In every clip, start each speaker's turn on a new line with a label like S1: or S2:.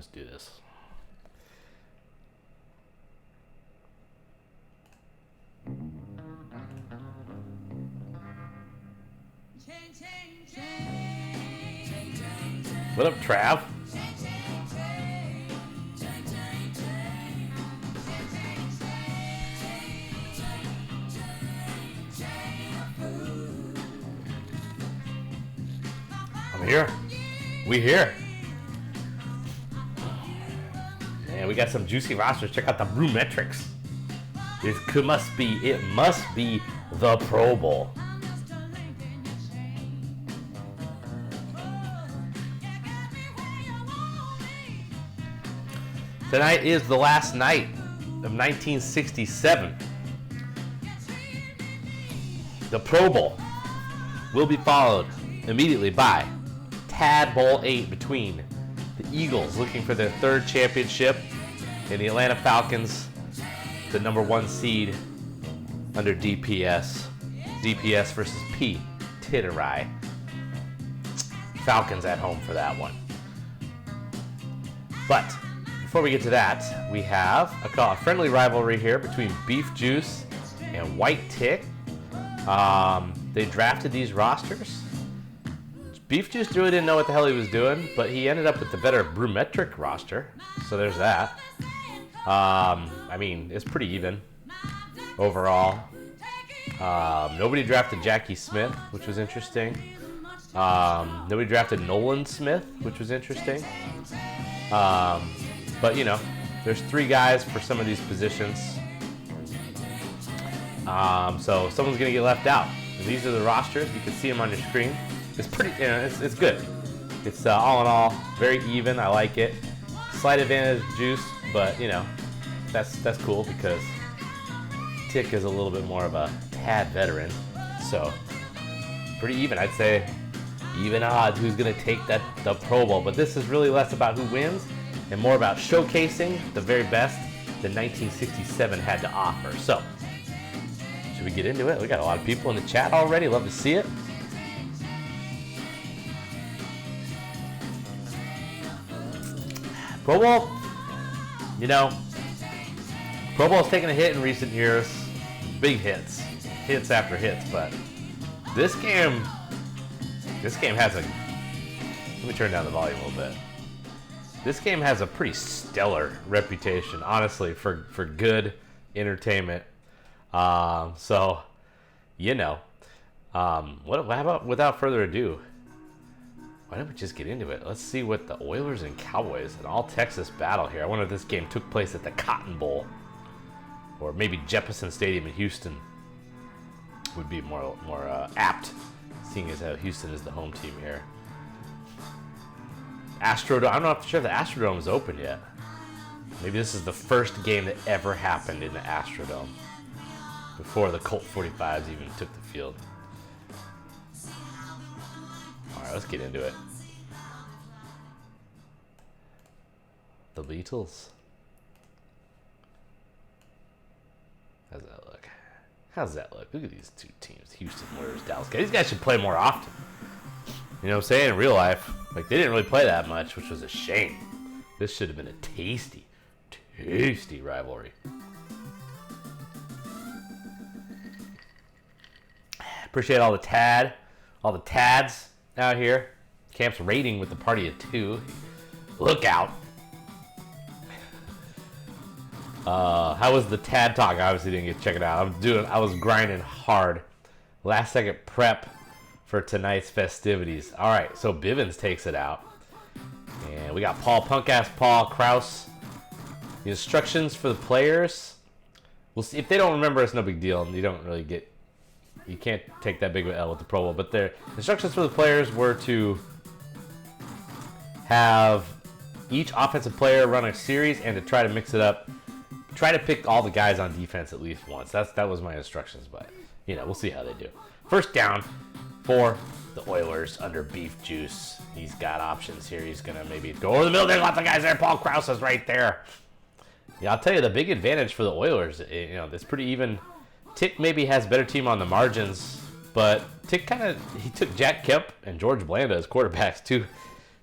S1: let's do this. What up, Trav? I'm here. We here. And we got some juicy rosters. Check out the Brew Metrics. It must be the Pro Bowl. Tonight is the last night of 1967. The Pro Bowl will be followed immediately by Tad Bowl 8 between the Eagles looking for their third championship and the Atlanta Falcons, the number 1 seed under DPS. DPS versus P. Titterai. Falcons at home for that one. But before we get to that, we have a friendly rivalry here between Beef Juice and White Tick. They drafted these rosters. Beef Juice really didn't know what the hell he was doing, but he ended up with the better Brewmetric roster. So there's that. I mean, it's pretty even overall. Nobody drafted Jackie Smith, which was interesting. Nobody drafted Nolan Smith, which was interesting. But, you know, there's 3 guys for some of these positions. So someone's going to get left out. And these are the rosters. You can see them on your screen. It's pretty, you know, it's good. It's all in all very even. I like it. Slight advantage Juice, but, you know, that's cool because Tick is a little bit more of a tad veteran. So pretty even. I'd say even odds who's going to take the Pro Bowl. But this is really less about who wins and more about showcasing the very best that 1967 had to offer. So, should we get into it? We got a lot of people in the chat already. Love to see it. Pro Bowl, you know, Pro Bowl's taken a hit in recent years. Big hits. Hits after hits, but this game has a, let me turn down the volume a little bit. This game has a pretty stellar reputation, honestly, for good entertainment. So, you know, how about without further ado, why don't we just get into it? Let's see what the Oilers and Cowboys, an all-Texas battle here. I wonder if this game took place at the Cotton Bowl or maybe Jefferson Stadium in Houston would be more apt, seeing as how Houston is the home team here. Astrodome. I'm not sure the Astrodome is open yet. Maybe this is the first game that ever happened in the Astrodome before the Colt 45s even took the field. All right, let's get into it. The Beatles. How's that look? How's that look? Look at these 2 teams. Houston Warriors, Dallas. These guys should play more often. You know what I'm saying? In real life, like, they didn't really play that much, which was a shame. This should have been a tasty rivalry. Appreciate all the Tads out here. Camp's raiding with the party of 2. Look out. How was the Tad talk? I obviously didn't get to check it out. I was grinding hard. Last second prep for tonight's festivities. All right, so Bivens takes it out. And we got Punk-ass Paul Kraus. The instructions for the players. We'll see. If they don't remember, it's no big deal. You don't really get, you can't take that big of an L with the Pro Bowl. But their instructions for the players were to have each offensive player run a series and to try to mix it up. Try to pick all the guys on defense at least once. That was my instructions, but, you know, we'll see how they do. First down for the Oilers under Beef Juice. He's got options here. He's going to maybe go over the middle. There's lots of guys there. Paul Kraus is right there. Yeah, I'll tell you, the big advantage for the Oilers, you know, it's pretty even. Tick maybe has better team on the margins, but Tick he took Jack Kemp and George Blanda as quarterbacks,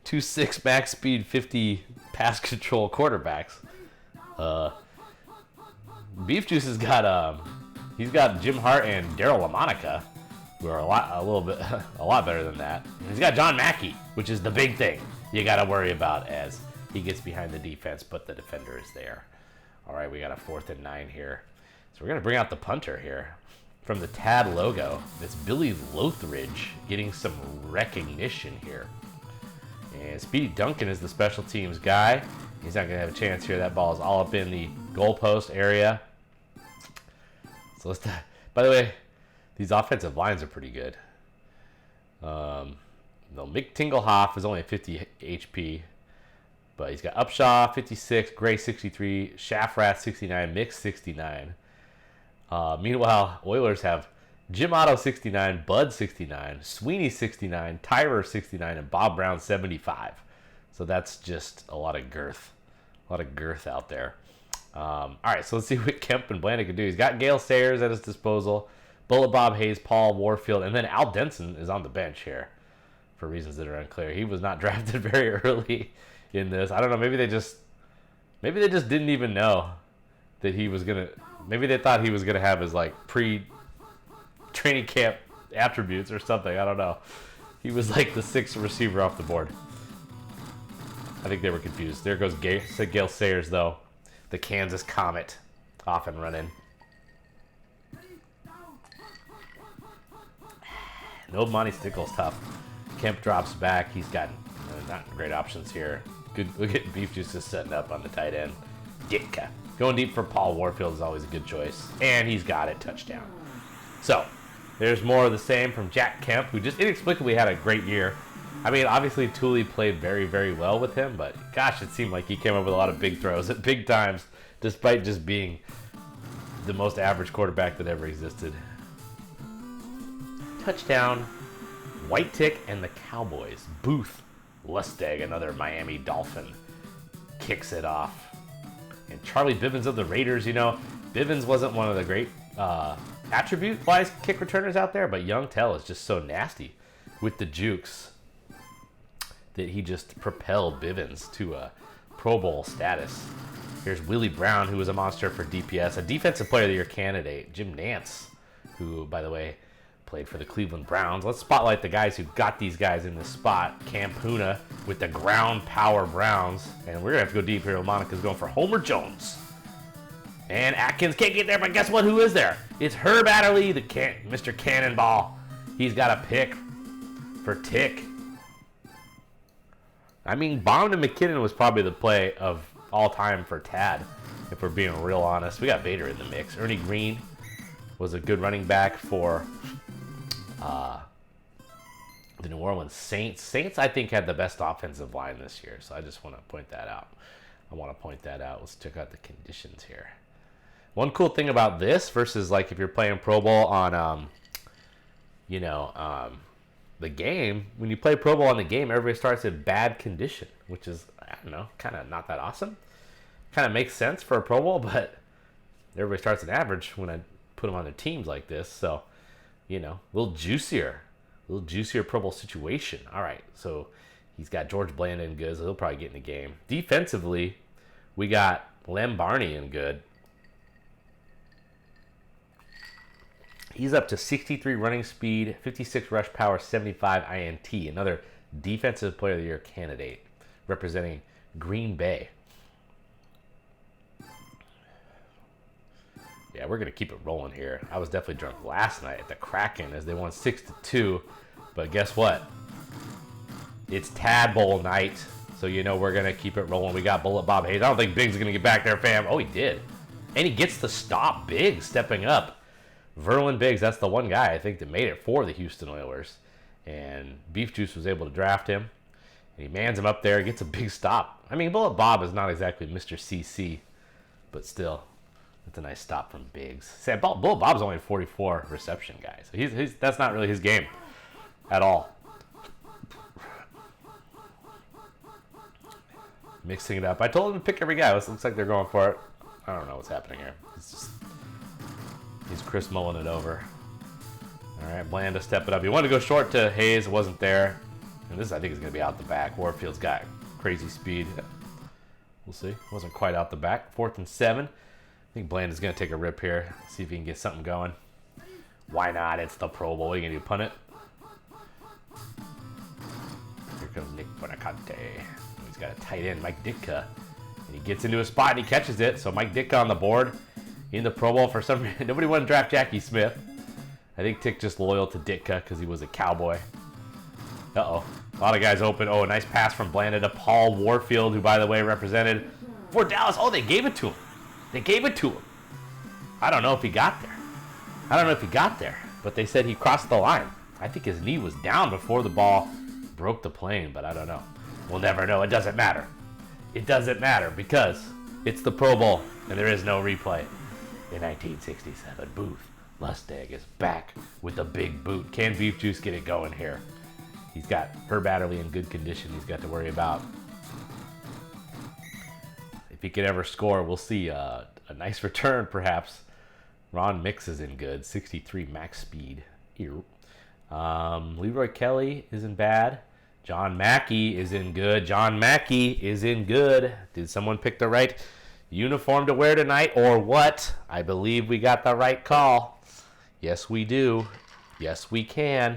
S1: 2.6 max speed, 50 pass control quarterbacks. Beef Juice has got he's got Jim Hart and Daryl LaMonica, who are a lot better than that. And he's got John Mackey, which is the big thing you got to worry about as he gets behind the defense, but the defender is there. All right, we got a 4th and 9 here. So we're going to bring out the punter here. From the TAD logo, it's Billy Lothridge getting some recognition here. And Speedy Duncan is the special teams guy. He's not going to have a chance here. That ball is all up in the goalpost area. So let's. By the way, these offensive lines are pretty good. Mick Tinglehoff is only 50 HP, but he's got Upshaw 56, Gray 63, Shafrat 69, Mick 69. Meanwhile, Oilers have Jim Otto 69, Bud 69, Sweeney 69, Tyrer 69, and Bob Brown 75. So that's just a lot of girth. A lot of girth out there. All right, so let's see what Kemp and Blandy can do. He's got Gale Sayers at his disposal, Bullet Bob Hayes, Paul Warfield, and then Al Denson is on the bench here for reasons that are unclear. He was not drafted very early in this. I don't know. Maybe they just didn't even know that he was gonna. Maybe they thought he was gonna have his like pre-training camp attributes or something. I don't know. He was like the 6th receiver off the board. I think they were confused. There goes Gale Sayers though, the Kansas Comet, off and running. No Monty Stickles tough. Kemp drops back. He's got not great options here. Good. Look at Beef Juice just setting up on the tight end. Ditka. Going deep for Paul Warfield is always a good choice. And he's got it. Touchdown. So, there's more of the same from Jack Kemp, who just inexplicably had a great year. I mean, obviously, Tooley played very, very well with him, but gosh, it seemed like he came up with a lot of big throws at big times, despite just being the most average quarterback that ever existed. Touchdown. White Tick and the Cowboys. Booth Lustig, another Miami Dolphin, kicks it off. And Charlie Bivens of the Raiders, you know, Bivens wasn't one of the great attribute-wise kick returners out there, but Young Tell is just so nasty with the jukes that he just propelled Bivens to a Pro Bowl status. Here's Willie Brown, who was a monster for DPS, a Defensive Player of the Year candidate. Jim Nance, who, by the way, played for the Cleveland Browns. Let's spotlight the guys who got these guys in this spot. Cam Puna with the ground power Browns. And we're going to have to go deep here. Monica's going for Homer Jones. And Atkins can't get there, but guess what? Who is there? It's Herb Adderley, Mr. Cannonball. He's got a pick for Tick. I mean, Bond and McKinnon was probably the play of all time for Tad, if we're being real honest. We got Vader in the mix. Ernie Green was a good running back for the New Orleans Saints. Saints, I think, had the best offensive line this year, so I just want to point that out. Let's check out the conditions here. One cool thing about this versus like if you're playing Pro Bowl on, the game, when you play Pro Bowl on the game, everybody starts in bad condition, which is, I don't know, kind of not that awesome. Kind of makes sense for a Pro Bowl, but everybody starts in average when I put them on their teams like this. So, a little juicier Pro Bowl situation. All right, so he's got George Blanda in good, so he'll probably get in the game. Defensively, we got Lem Barney in good. He's up to 63 running speed, 56 rush power, 75 INT. Another Defensive Player of the Year candidate representing Green Bay. Yeah, we're going to keep it rolling here. I was definitely drunk last night at the Kraken as they won 6-2. But guess what? It's Tad Bowl night. So we're going to keep it rolling. We got Bullet Bob Hayes. I don't think Biggs is going to get back there, fam. Oh, he did. And he gets the stop. Biggs stepping up. Verlin Biggs, that's the one guy I think that made it for the Houston Oilers. And Beef Juice was able to draft him. And he mans him up there, gets a big stop. I mean, Bullet Bob is not exactly Mr. CC, but still, that's a nice stop from Biggs. Bullet Bob's only a 44 reception guy, so he's that's not really his game at all. Mixing it up. I told him to pick every guy. It looks like they're going for it. I don't know what's happening here. He's Chris Mullen it over. All right, Blanda step it up. He wanted to go short to Hayes. Wasn't there. And this, I think, is going to be out the back. Warfield's got crazy speed. We'll see. Wasn't quite out the back. 4th and 7. I think Bland is going to take a rip here. See if he can get something going. Why not? It's the Pro Bowl. What are you going to do, punt it? Here comes Nick Bonacante. He's got a tight end, Mike Ditka. And he gets into a spot and he catches it. So Mike Ditka on the board in the Pro Bowl for some reason. Nobody wanted to draft Jackie Smith. I think Tick just loyal to Ditka because he was a Cowboy. Uh-oh. A lot of guys open. Oh, a nice pass from Blanded to Paul Warfield, who, by the way, represented for Dallas. Oh, they gave it to him. They gave it to him. I don't know if he got there. But they said he crossed the line. I think his knee was down before the ball broke the plane, but I don't know. We'll never know. It doesn't matter. It doesn't matter because it's the Pro Bowl, and there is no replay. In 1967, Booth Lustig is back with a big boot. Can Beef Juice get it going here? He's got Herb Adderley in good condition he's got to worry about. If he could ever score, we'll see a nice return, perhaps. Ron Mix is in good. 63 max speed. Leroy Kelly isn't bad. John Mackey is in good. Did someone pick the right uniform to wear tonight or what? I believe we got the right call. Yes, we do. Yes, we can.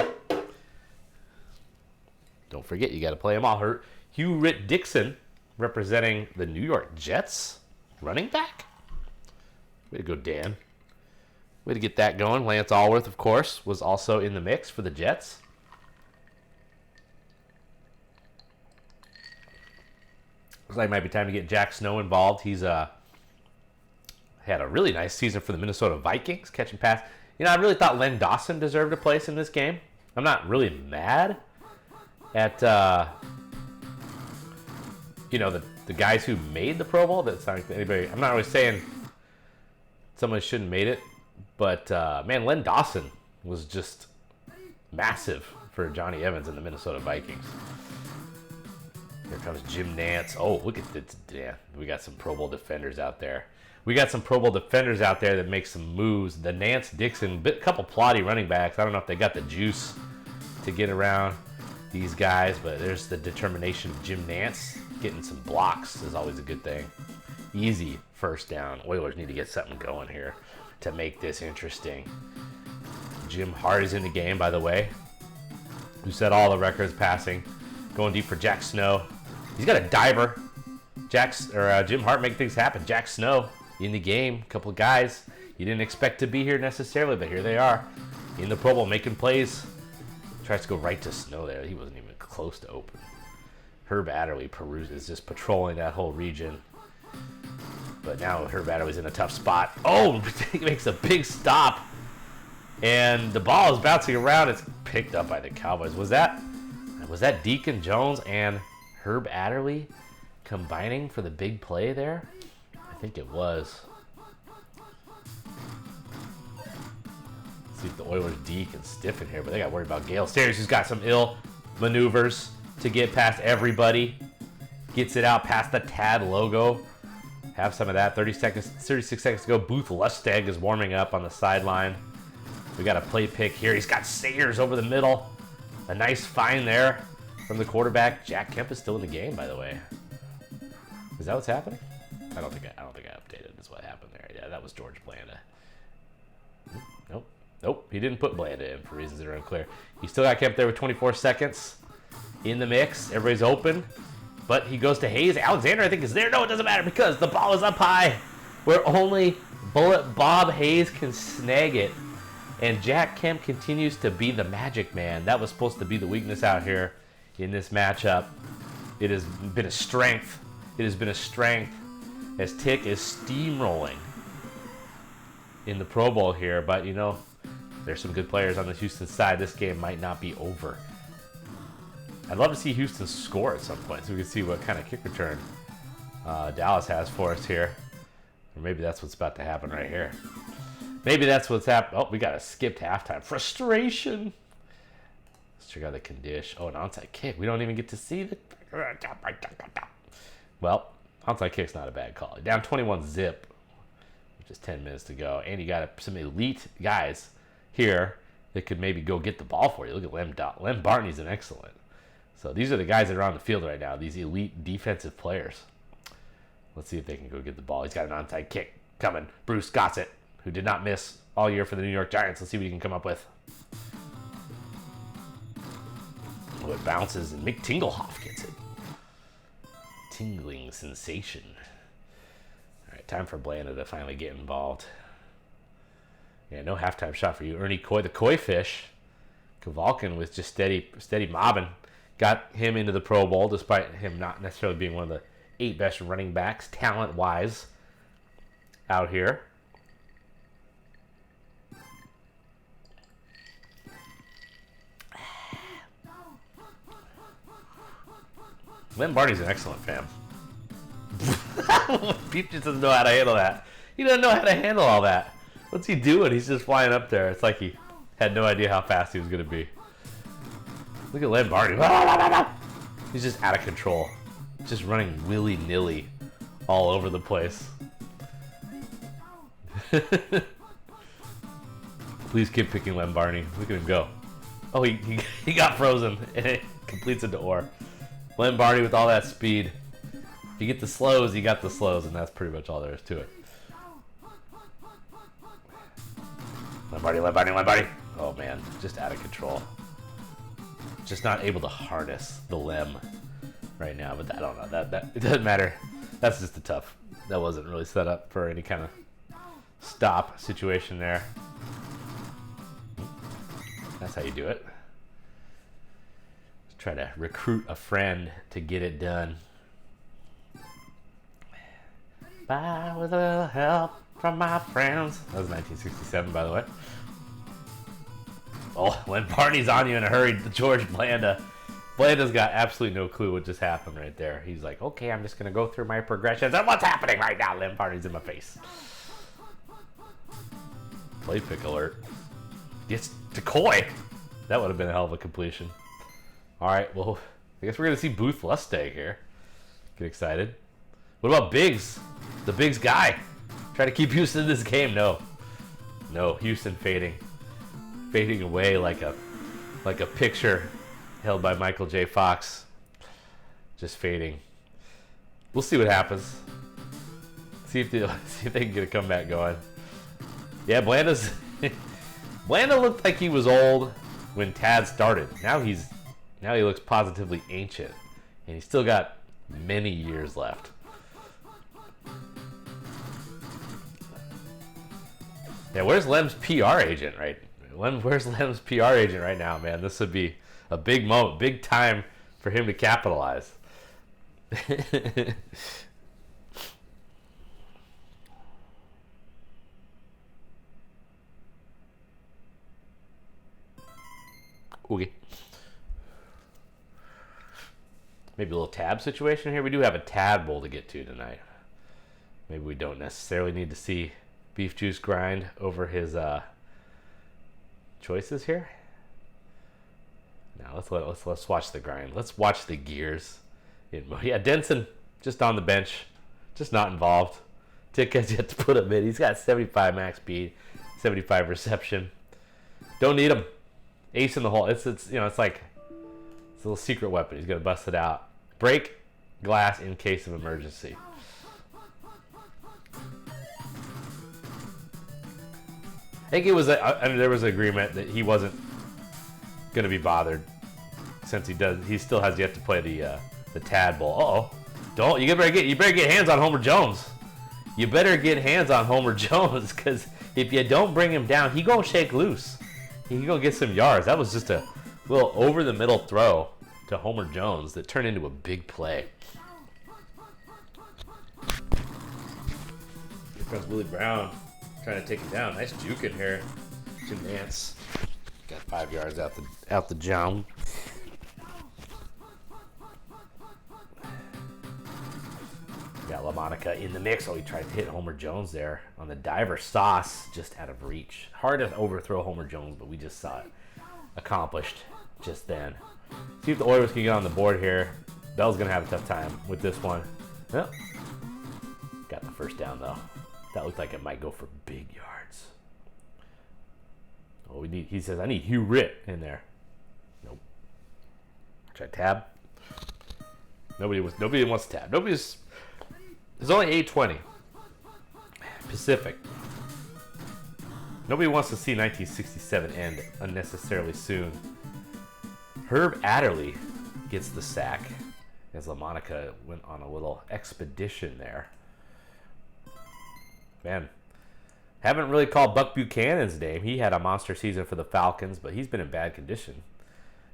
S1: Don't forget, you got to play them all. Hurt. Hugh Ritt Dixon, representing the New York Jets, running back. Way to go, Dan. Way to get that going. Lance Allworth, of course, was also in the mix for the Jets. Looks like it might be time to get Jack Snow involved. He's had a really nice season for the Minnesota Vikings, catching pass. You know, I really thought Len Dawson deserved a place in this game. I'm not really mad at the guys who made the Pro Bowl. That's not anybody. I'm not always saying someone shouldn't have made it, but man, Len Dawson was just massive for Johnny Evans and the Minnesota Vikings. Here comes Jim Nance. Oh, look at this. Yeah, we got some Pro Bowl defenders out there. That make some moves. The Nance Dixon, couple plotty running backs. I don't know if they got the juice to get around these guys, but there's the determination of Jim Nance. Getting some blocks is always a good thing. Easy first down. Oilers need to get something going here to make this interesting. Jim Hart is in the game, by the way, who set all the records passing. Going deep for Jack Snow. He's got a diver. Jim Hart making things happen. Jack Snow in the game. A couple of guys you didn't expect to be here necessarily, but here they are in the Pro Bowl making plays. Tries to go right to Snow there. He wasn't even close to open. Herb Adderley is just patrolling that whole region. But now Herb Adderley's in a tough spot. Oh, he makes a big stop. And the ball is bouncing around. It's picked up by the Cowboys. Was that Deacon Jones and Herb Adderley combining for the big play there? I think it was. See if the Oilers D can stiffen here, but they got worried about Gale Sayers, who's got some ill maneuvers to get past everybody. Gets it out past the TAD logo. Have some of that. 36 seconds to go. Booth Lustig is warming up on the sideline. We got a play pick here. He's got Sayers over the middle. A nice find there from the quarterback. Jack Kemp is still in the game, by the way. Is that what's happening? I don't think I updated. Is what happened there. Yeah, that was George Blanda. Nope, he didn't put Blanda in for reasons that are unclear. He still got Kemp there with 24 seconds in the mix. Everybody's open, but he goes to Hayes. Alexander, I think, is there. No, it doesn't matter because the ball is up high where only Bullet Bob Hayes can snag it. And Jack Kemp continues to be the magic man. That was supposed to be the weakness out here in this matchup. It has been a strength. As Tick is steamrolling in the Pro Bowl here. But, you know, there's some good players on the Houston side. This game might not be over. I'd love to see Houston score at some point so we can see what kind of kick return Dallas has for us here. Or maybe that's what's about to happen right here. Maybe that's what's happening. Oh, we got a skipped halftime. Frustration. Let's check out the condition. Oh, an onside kick. We don't even get to see the... Well, onside kick's not a bad call. Down 21 zip. Just 10 minutes to go. And you got some elite guys here that could maybe go get the ball for you. Look at Lem Barney's an excellent So these are the guys that are on the field right now, these elite defensive players. Let's see if they can go get the ball. He's got an onside kick coming. Bruce Gossett, who did not miss all year for the New York Giants. Let's see what he can come up with. Oh, it bounces, and Mick Tinglehoff gets it. Tingling sensation. All right, time for Blanda to finally get involved. Yeah, no halftime shot for you. Ernie Coy, the Koi fish. Kavalkin was just steady mobbing. Got him into the Pro Bowl, despite him not necessarily being one of the 8 best running backs, talent-wise, out here. Len Barney's an excellent fan. Pete just doesn't know how to handle that. He doesn't know how to handle all that. What's he doing? He's just flying up there. It's like he had no idea how fast he was going to be. Look at Len Barney. He's just out of control. Just running willy-nilly all over the place. Please keep picking Len Barney. Look at him go. Oh, he got frozen, and it completes into Orr. Len Barney with all that speed. If you get the slows, you got the slows, and that's pretty much all there is to it. Len Barney, Len Barney, Len Barney. Oh, man. Just out of control. Just not able to harness the Lem right now, but I don't know. That it doesn't matter. That's just a tough. That wasn't really set up for any kind of stop situation there. That's how you do it. Just try to recruit a friend to get it done. By with a little help from my friends. That was 1967, by the way. Oh, when Barney's on you in a hurry, George Blanda. Blanda's got absolutely no clue what just happened right there. He's like, okay, I'm just going to go through my progressions. And what's happening right now? Len Barney's in my face. Play pick alert. It's Decoy. That would have been a hell of a completion. All right, well, I guess we're going to see Booth Lustig here. Get excited. What about Biggs? The Biggs guy. Try to keep Houston in this game. No. No, Houston fading. Fading away like a picture held by Michael J. Fox. Just fading. We'll see what happens. See if they can get a comeback going. Yeah, Blanda looked like he was old when Tad started. Now he looks positively ancient, and he's still got many years left. Yeah, where's Lem's PR agent, right? Where's Lem's PR agent right now, man? This would be a big moment, big time for him to capitalize. Okay. Maybe a little tab situation here. We do have a Tad Bowl to get to tonight. Maybe we don't necessarily need to see Beef Juice grind over his choices here. Now let's watch the grind. Let's watch the gears. Yeah, Denson just on the bench, just not involved. Tick has yet to put him in. He's got 75 max speed, 75 reception. Don't need him. Ace in the hole. It's like it's a little secret weapon. He's gonna bust it out. Break glass in case of emergency. I think it was there was an agreement that he wasn't going to be bothered since he still has yet to play the Tad Bowl. You better get hands on Homer Jones. You better get hands on Homer Jones, because if you don't bring him down, he gonna shake loose. He gonna get some yards. That was just a little over the middle throw to Homer Jones that turned into a big play. Here comes Willie Brown. Trying to take him down. Nice juke in here. Jim Nance got 5 yards out the jump. Got LaMonica in the mix. Oh, he tried to hit Homer Jones there on the diver. Sauce just out of reach. Hard to overthrow Homer Jones, but we just saw it accomplished just then. See if the Oilers can get on the board here. Bell's going to have a tough time with this one. Well, got the first down, though. That looked like it might go for big yards. Oh, he says, I need Hugh Ritt in there. Nope. Should I tab? Nobody wants to tab. There's only 820. Pacific. Nobody wants to see 1967 end unnecessarily soon. Herb Adderley gets the sack as LaMonica went on a little expedition there. Man, haven't really called Buck Buchanan's name. He had a monster season for the Falcons, but he's been in bad condition.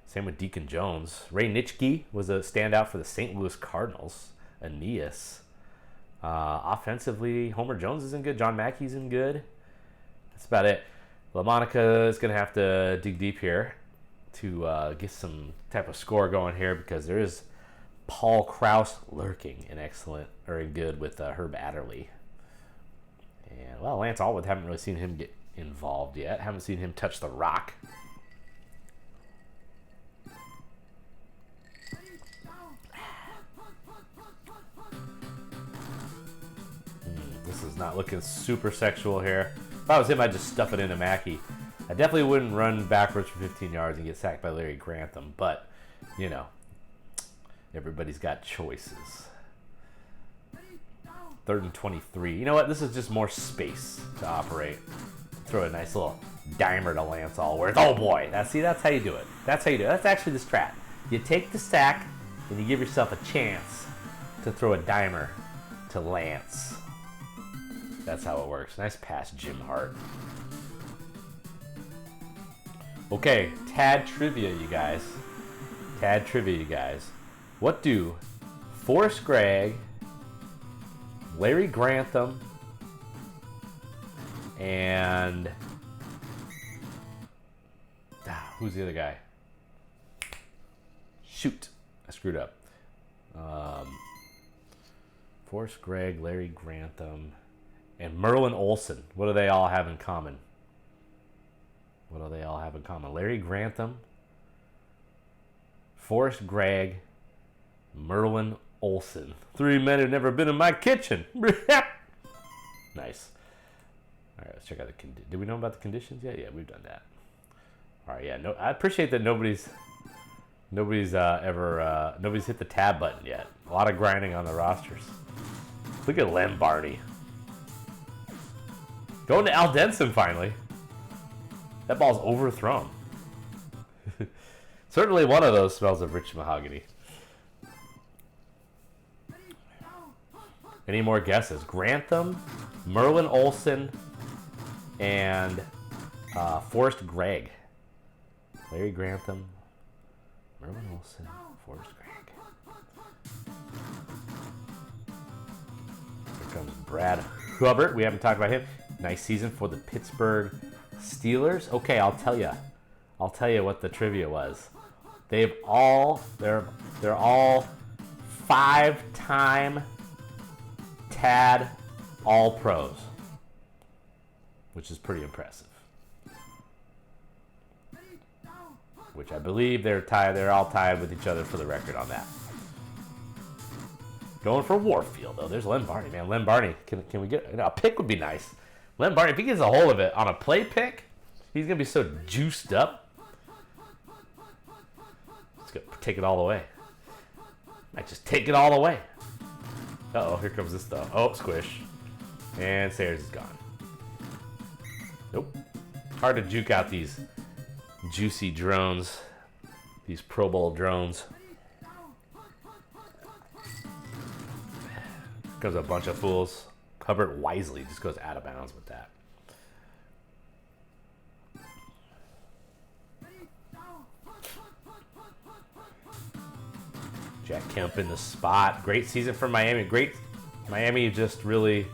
S1: Same with Deacon Jones. Ray Nitschke was a standout for the St. Louis Cardinals. Aeneas. Offensively, Homer Jones isn't good. John Mackey's in good. That's about it. LaMonica is going to have to dig deep here to get some type of score going here, because there is Paul Krause lurking in good with Herb Adderley. And, well, Lance Allwood, haven't really seen him get involved yet. Haven't seen him touch the rock. This is not looking super sexual here. If I was him, I'd just stuff it into Mackey. I definitely wouldn't run backwards for 15 yards and get sacked by Larry Grantham, but, you know, everybody's got choices. 3rd and 23. You know what? This is just more space to operate. Throw a nice little dimer to Lance Allworth. Oh boy, that's how you do it. That's how you do it. That's actually the strat. You take the sack and you give yourself a chance to throw a dimer to Lance. That's how it works. Nice pass, Jim Hart. Okay, Tad trivia, you guys. Tad trivia, you guys. What do Forrest Gregg, Larry Grantham, and who's the other guy? Shoot, I screwed up. Forrest Gregg, Larry Grantham, and Merlin Olsen. What do they all have in common? What do they all have in common? Larry Grantham, Forrest Gregg, Merlin Olsen. 3 men who've never been in my kitchen. Nice. All right, let's check out the conditions. Did we know about the conditions yet? Yeah, we've done that. All right, yeah. No, I appreciate that nobody's hit the tab button yet. A lot of grinding on the rosters. Look at Lem Barney. Going to Al Denson finally. That ball's overthrown. Certainly one of those smells of rich mahogany. Any more guesses? Grantham, Merlin Olsen, and Forrest Gregg. Larry Grantham, Merlin Olsen, Forrest Gregg. Here comes Brad Hubbard. We haven't talked about him. Nice season for the Pittsburgh Steelers. Okay, I'll tell you what the trivia was. They're all 5-time Tad All-Pros, which is pretty impressive. Which I believe they're all tied with each other for the record on that. Going for Warfield though. There's Len Barney, man. Len Barney, can we get a pick? Would be nice. Len Barney, if he gets a hold of it on a play pick, he's gonna be so juiced up. Let's go take it all the way. Might just take it all the way. Uh-oh, here comes this stuff. Oh, squish. And Sayers is gone. Nope. Hard to juke out these juicy drones. These Pro Bowl drones. Comes a bunch of fools. Hubbard wisely just goes out of bounds with that. Jack Kemp in the spot. Great season for Miami. Great. Miami just really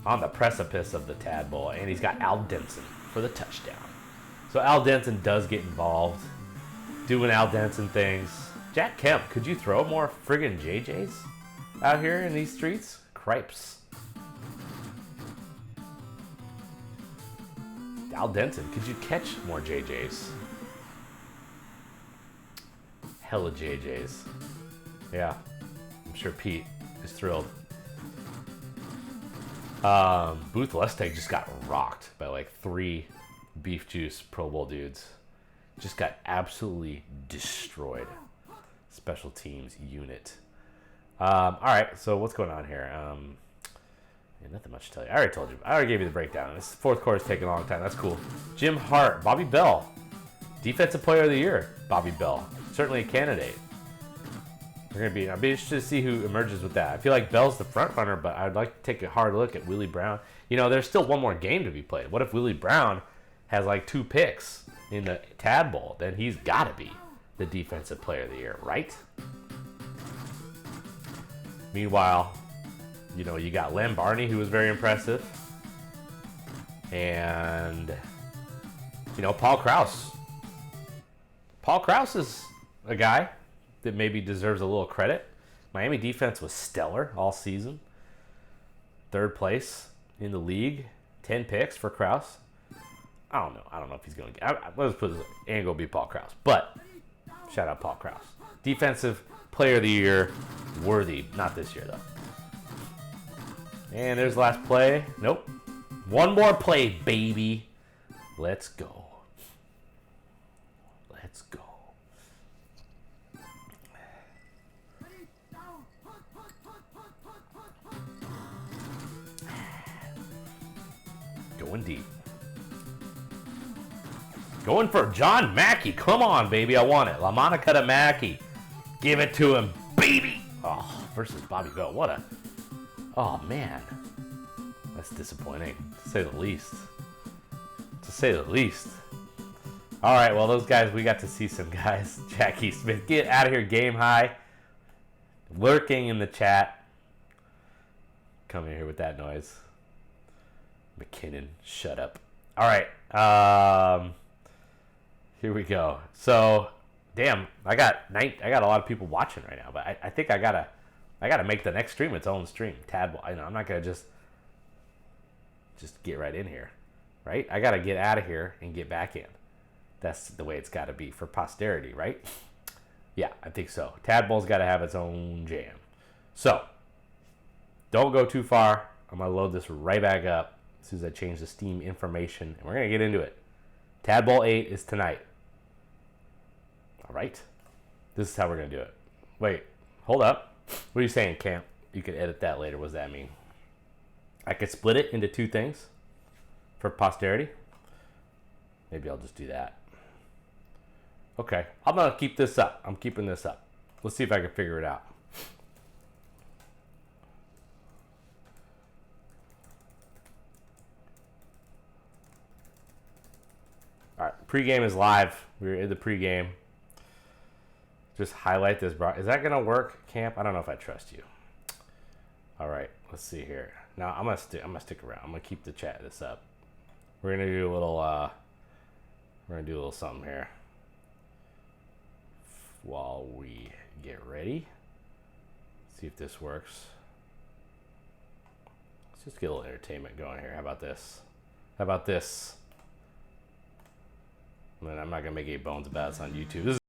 S1: on the precipice of the Tad Bowl. And he's got Al Denson for the touchdown. So Al Denson does get involved. Doing Al Denson things. Jack Kemp, could you throw more friggin' JJs out here in these streets? Cripes. Al Denson, could you catch more JJs? Hella JJs. Yeah, I'm sure Pete is thrilled. Booth Lustig just got rocked by like 3 Beef Juice Pro Bowl dudes. just got absolutely destroyed. Special teams unit. All right, so what's going on here? Yeah, nothing much to tell you. I already told you. I already gave you the breakdown. This fourth quarter's taking a long time. That's cool. Jim Hart, Bobby Bell, Defensive Player of the Year. Bobby Bell, certainly a candidate. I'll be interested to see who emerges with that. I feel like Bell's the front runner, but I'd like to take a hard look at Willie Brown. You know, there's still one more game to be played. What if Willie Brown has like 2 picks in the Tad Bowl? Then he's got to be the Defensive Player of the Year, right? Meanwhile, you know, you got Len Barney, who was very impressive. And, you know, Paul Krause. Paul Krause is a guy that maybe deserves a little credit. Miami defense was stellar all season. 3rd place in the league. 10 picks for Krause. I don't know. I don't know if he's going to get... Let's put this... Ain't going to be Paul Krause. But, shout out Paul Krause. Defensive Player of the Year. Worthy. Not this year, though. And there's the last play. Nope. One more play, baby. Let's go. Let's go. Going deep. Going for John Mackey. Come on, baby. I want it. LaMonica to Mackey. Give it to him, baby. Oh, versus Bobby Bell. What a... Oh, man. That's disappointing, to say the least. To say the least. All right, well, those guys, we got to see some guys. Jackie Smith, get out of here, game high. Lurking in the chat. Come in here with that noise. McKinnon, shut up. All right, here we go. So, damn, I got a lot of people watching right now, but I think I gotta make the next stream its own stream. Tadball. I know I'm not gonna just get right in here, right? I gotta get out of here and get back in. That's the way it's got to be for posterity, right? Yeah, I think so. Tadball's got to have its own jam. So, don't go too far. I'm going to load this right back up as soon as I change the Steam information, and we're going to get into it. Tadball 8 is tonight. All right? This is how we're going to do it. Wait, hold up. What are you saying, Camp? You can edit that later. What does that mean? I could split it into 2 things for posterity. Maybe I'll just do that. Okay, I'm going to keep this up. I'm keeping this up. Let's see if I can figure it out. All right, pregame is live. We're in the pregame. Just highlight this. Is that going to work, Camp? I don't know if I trust you. All right, let's see here. Now, I'm gonna stick around. I'm going to keep the chat this up. We're going to do a little something here while we get ready. See if this works. Let's just get a little entertainment going here. How about this? How about this? I mean, I'm not gonna make any bones about this on YouTube. This is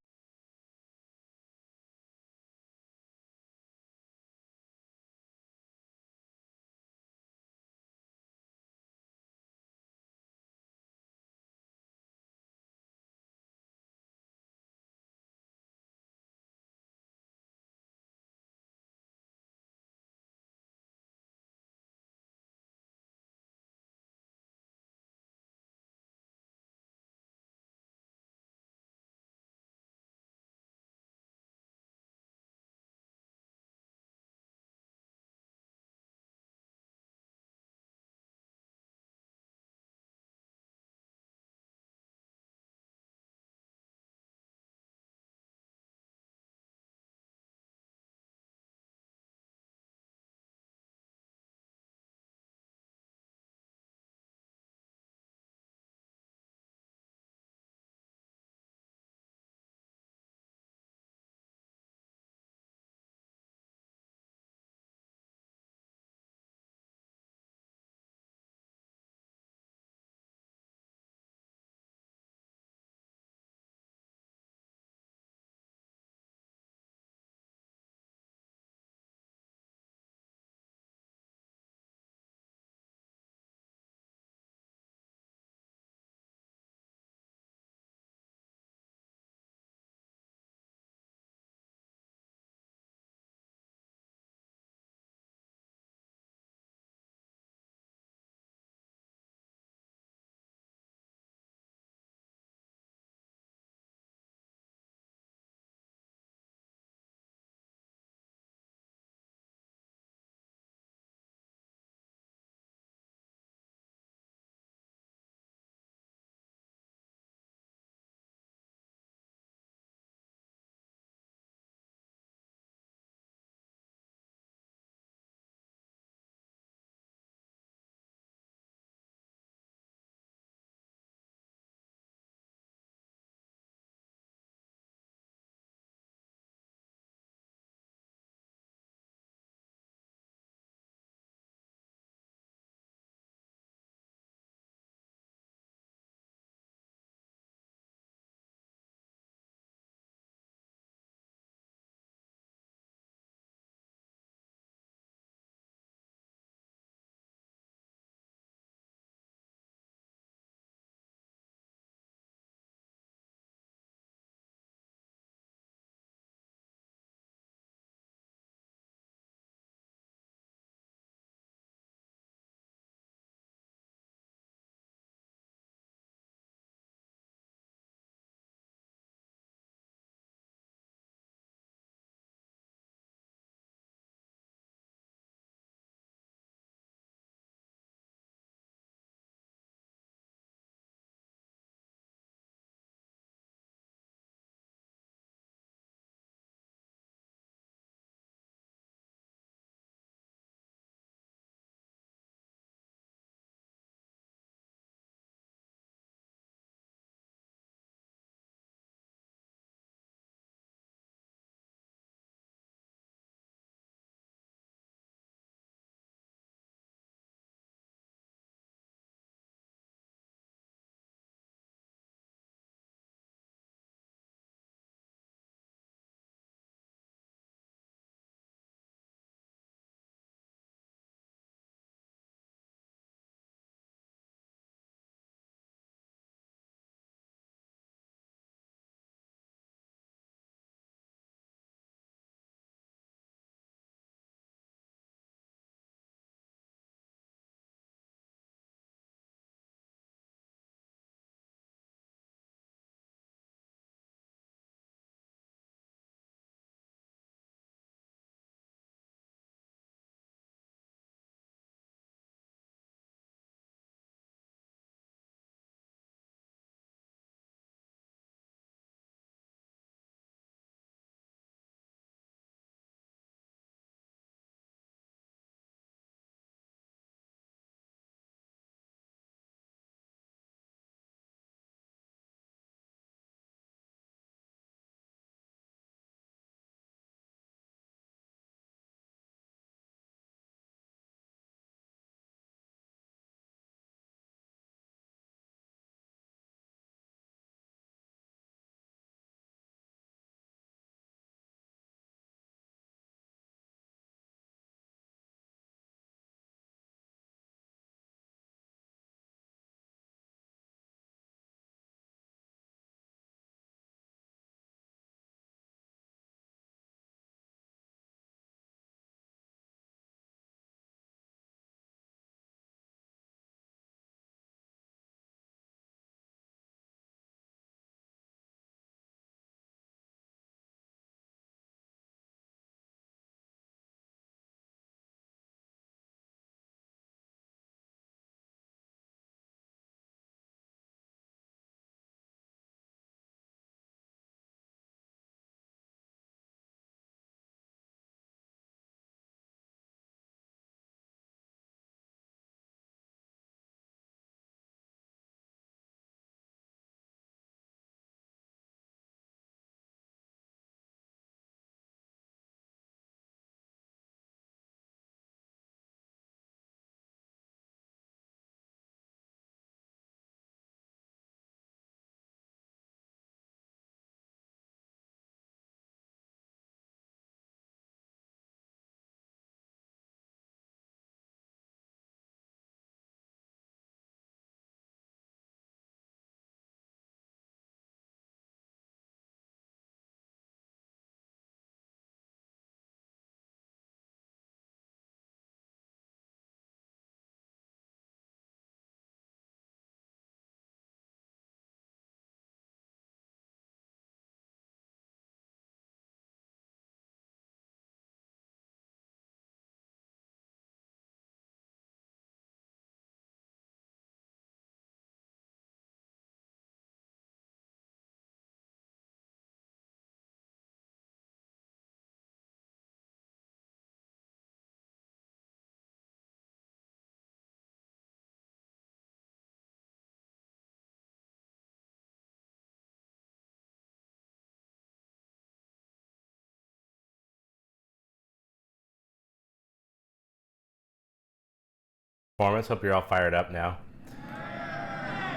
S1: Performance. Hope you're all fired up now.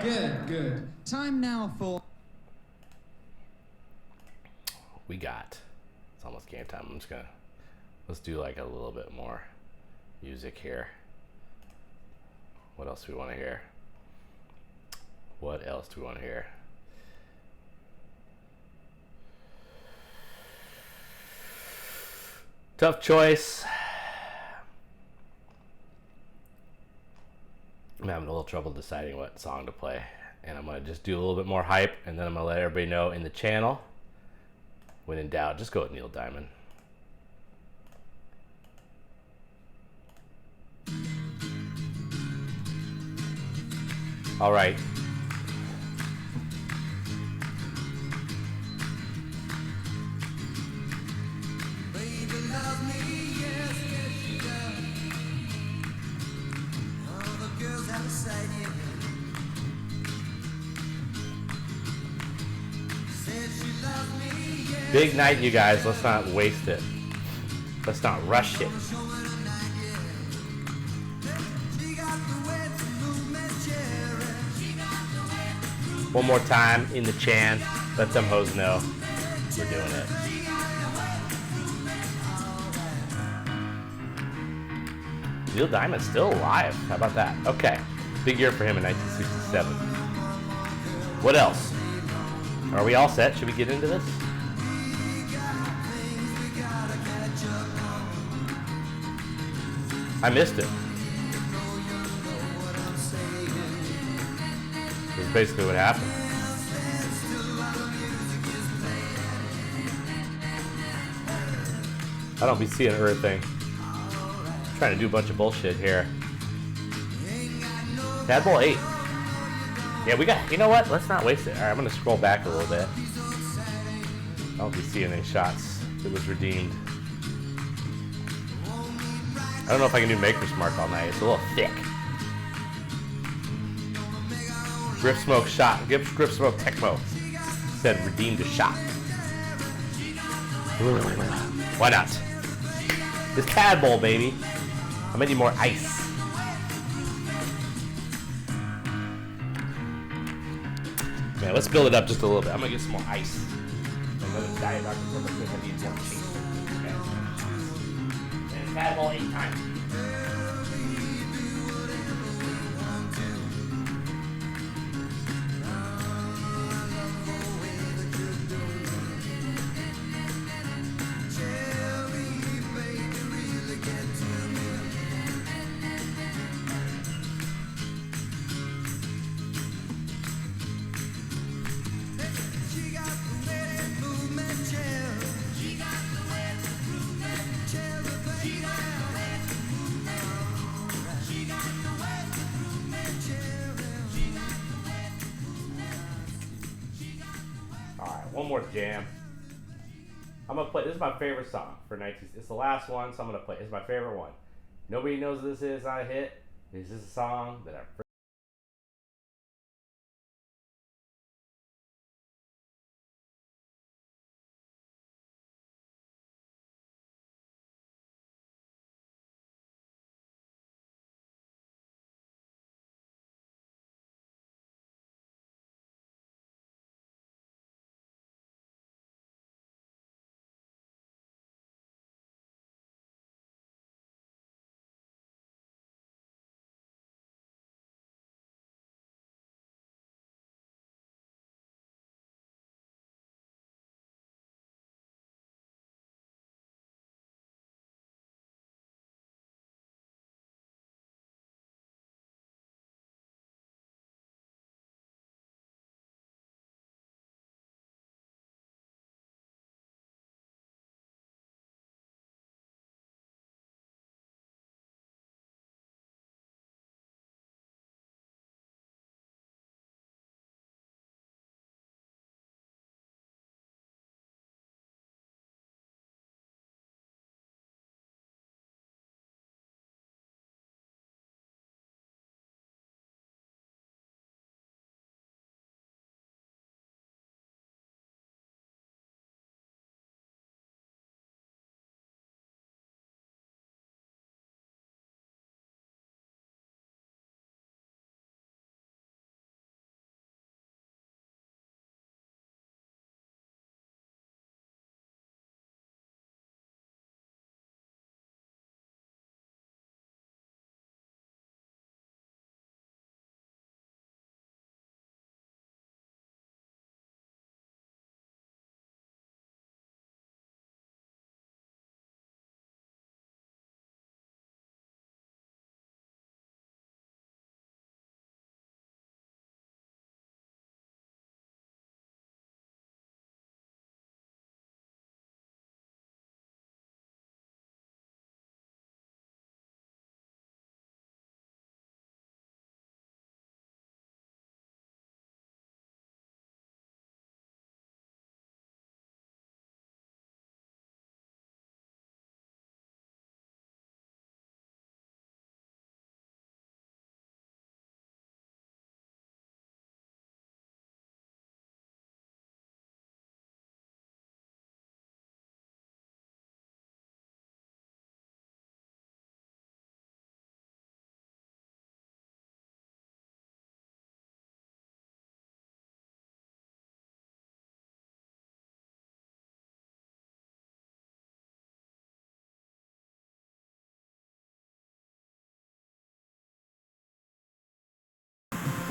S2: Good, good. Time now for...
S1: We got... It's almost game time. I'm just gonna... Let's do like a little bit more music here. What else do we want to hear? What else do we want to hear? Tough choice. I'm having a little trouble deciding what song to play. And I'm going to just do a little bit more hype, and then I'm going to let everybody know in the channel. When in doubt, just go with Neil Diamond. All right. Big night, you guys. Let's not waste it. Let's not rush it. One more time in the chan. Let them hoes know we're doing it. Neil Diamond's still alive. How about that? Okay. Big year for him in 1967. What else? Are we all set? Should we get into this? I missed it. This is basically what happened. I don't be seeing everything. I'm trying to do a bunch of bullshit here. Tadpole 8. Yeah, we got, you know what? Let's not waste it. All right, I'm going to scroll back a little bit. I don't be seeing any shots. It was redeemed. I don't know if I can do Maker's Mark all night. It's a little thick. Grip Smoke shot. Grip Smoke Tecmo said redeemed a shot. Why not? This Tadpole, baby. I'm gonna need more ice. Man, let's build it up just a little bit. I'm gonna get some more ice. Another Diet Dr. Pepper because I need more cheese. Okay. And Tadpole 8 times. One more jam. I'm gonna play. This is my favorite song for 19. It's the last one, so I'm gonna play. It's my favorite one. Nobody knows this is not a hit. This is a song that I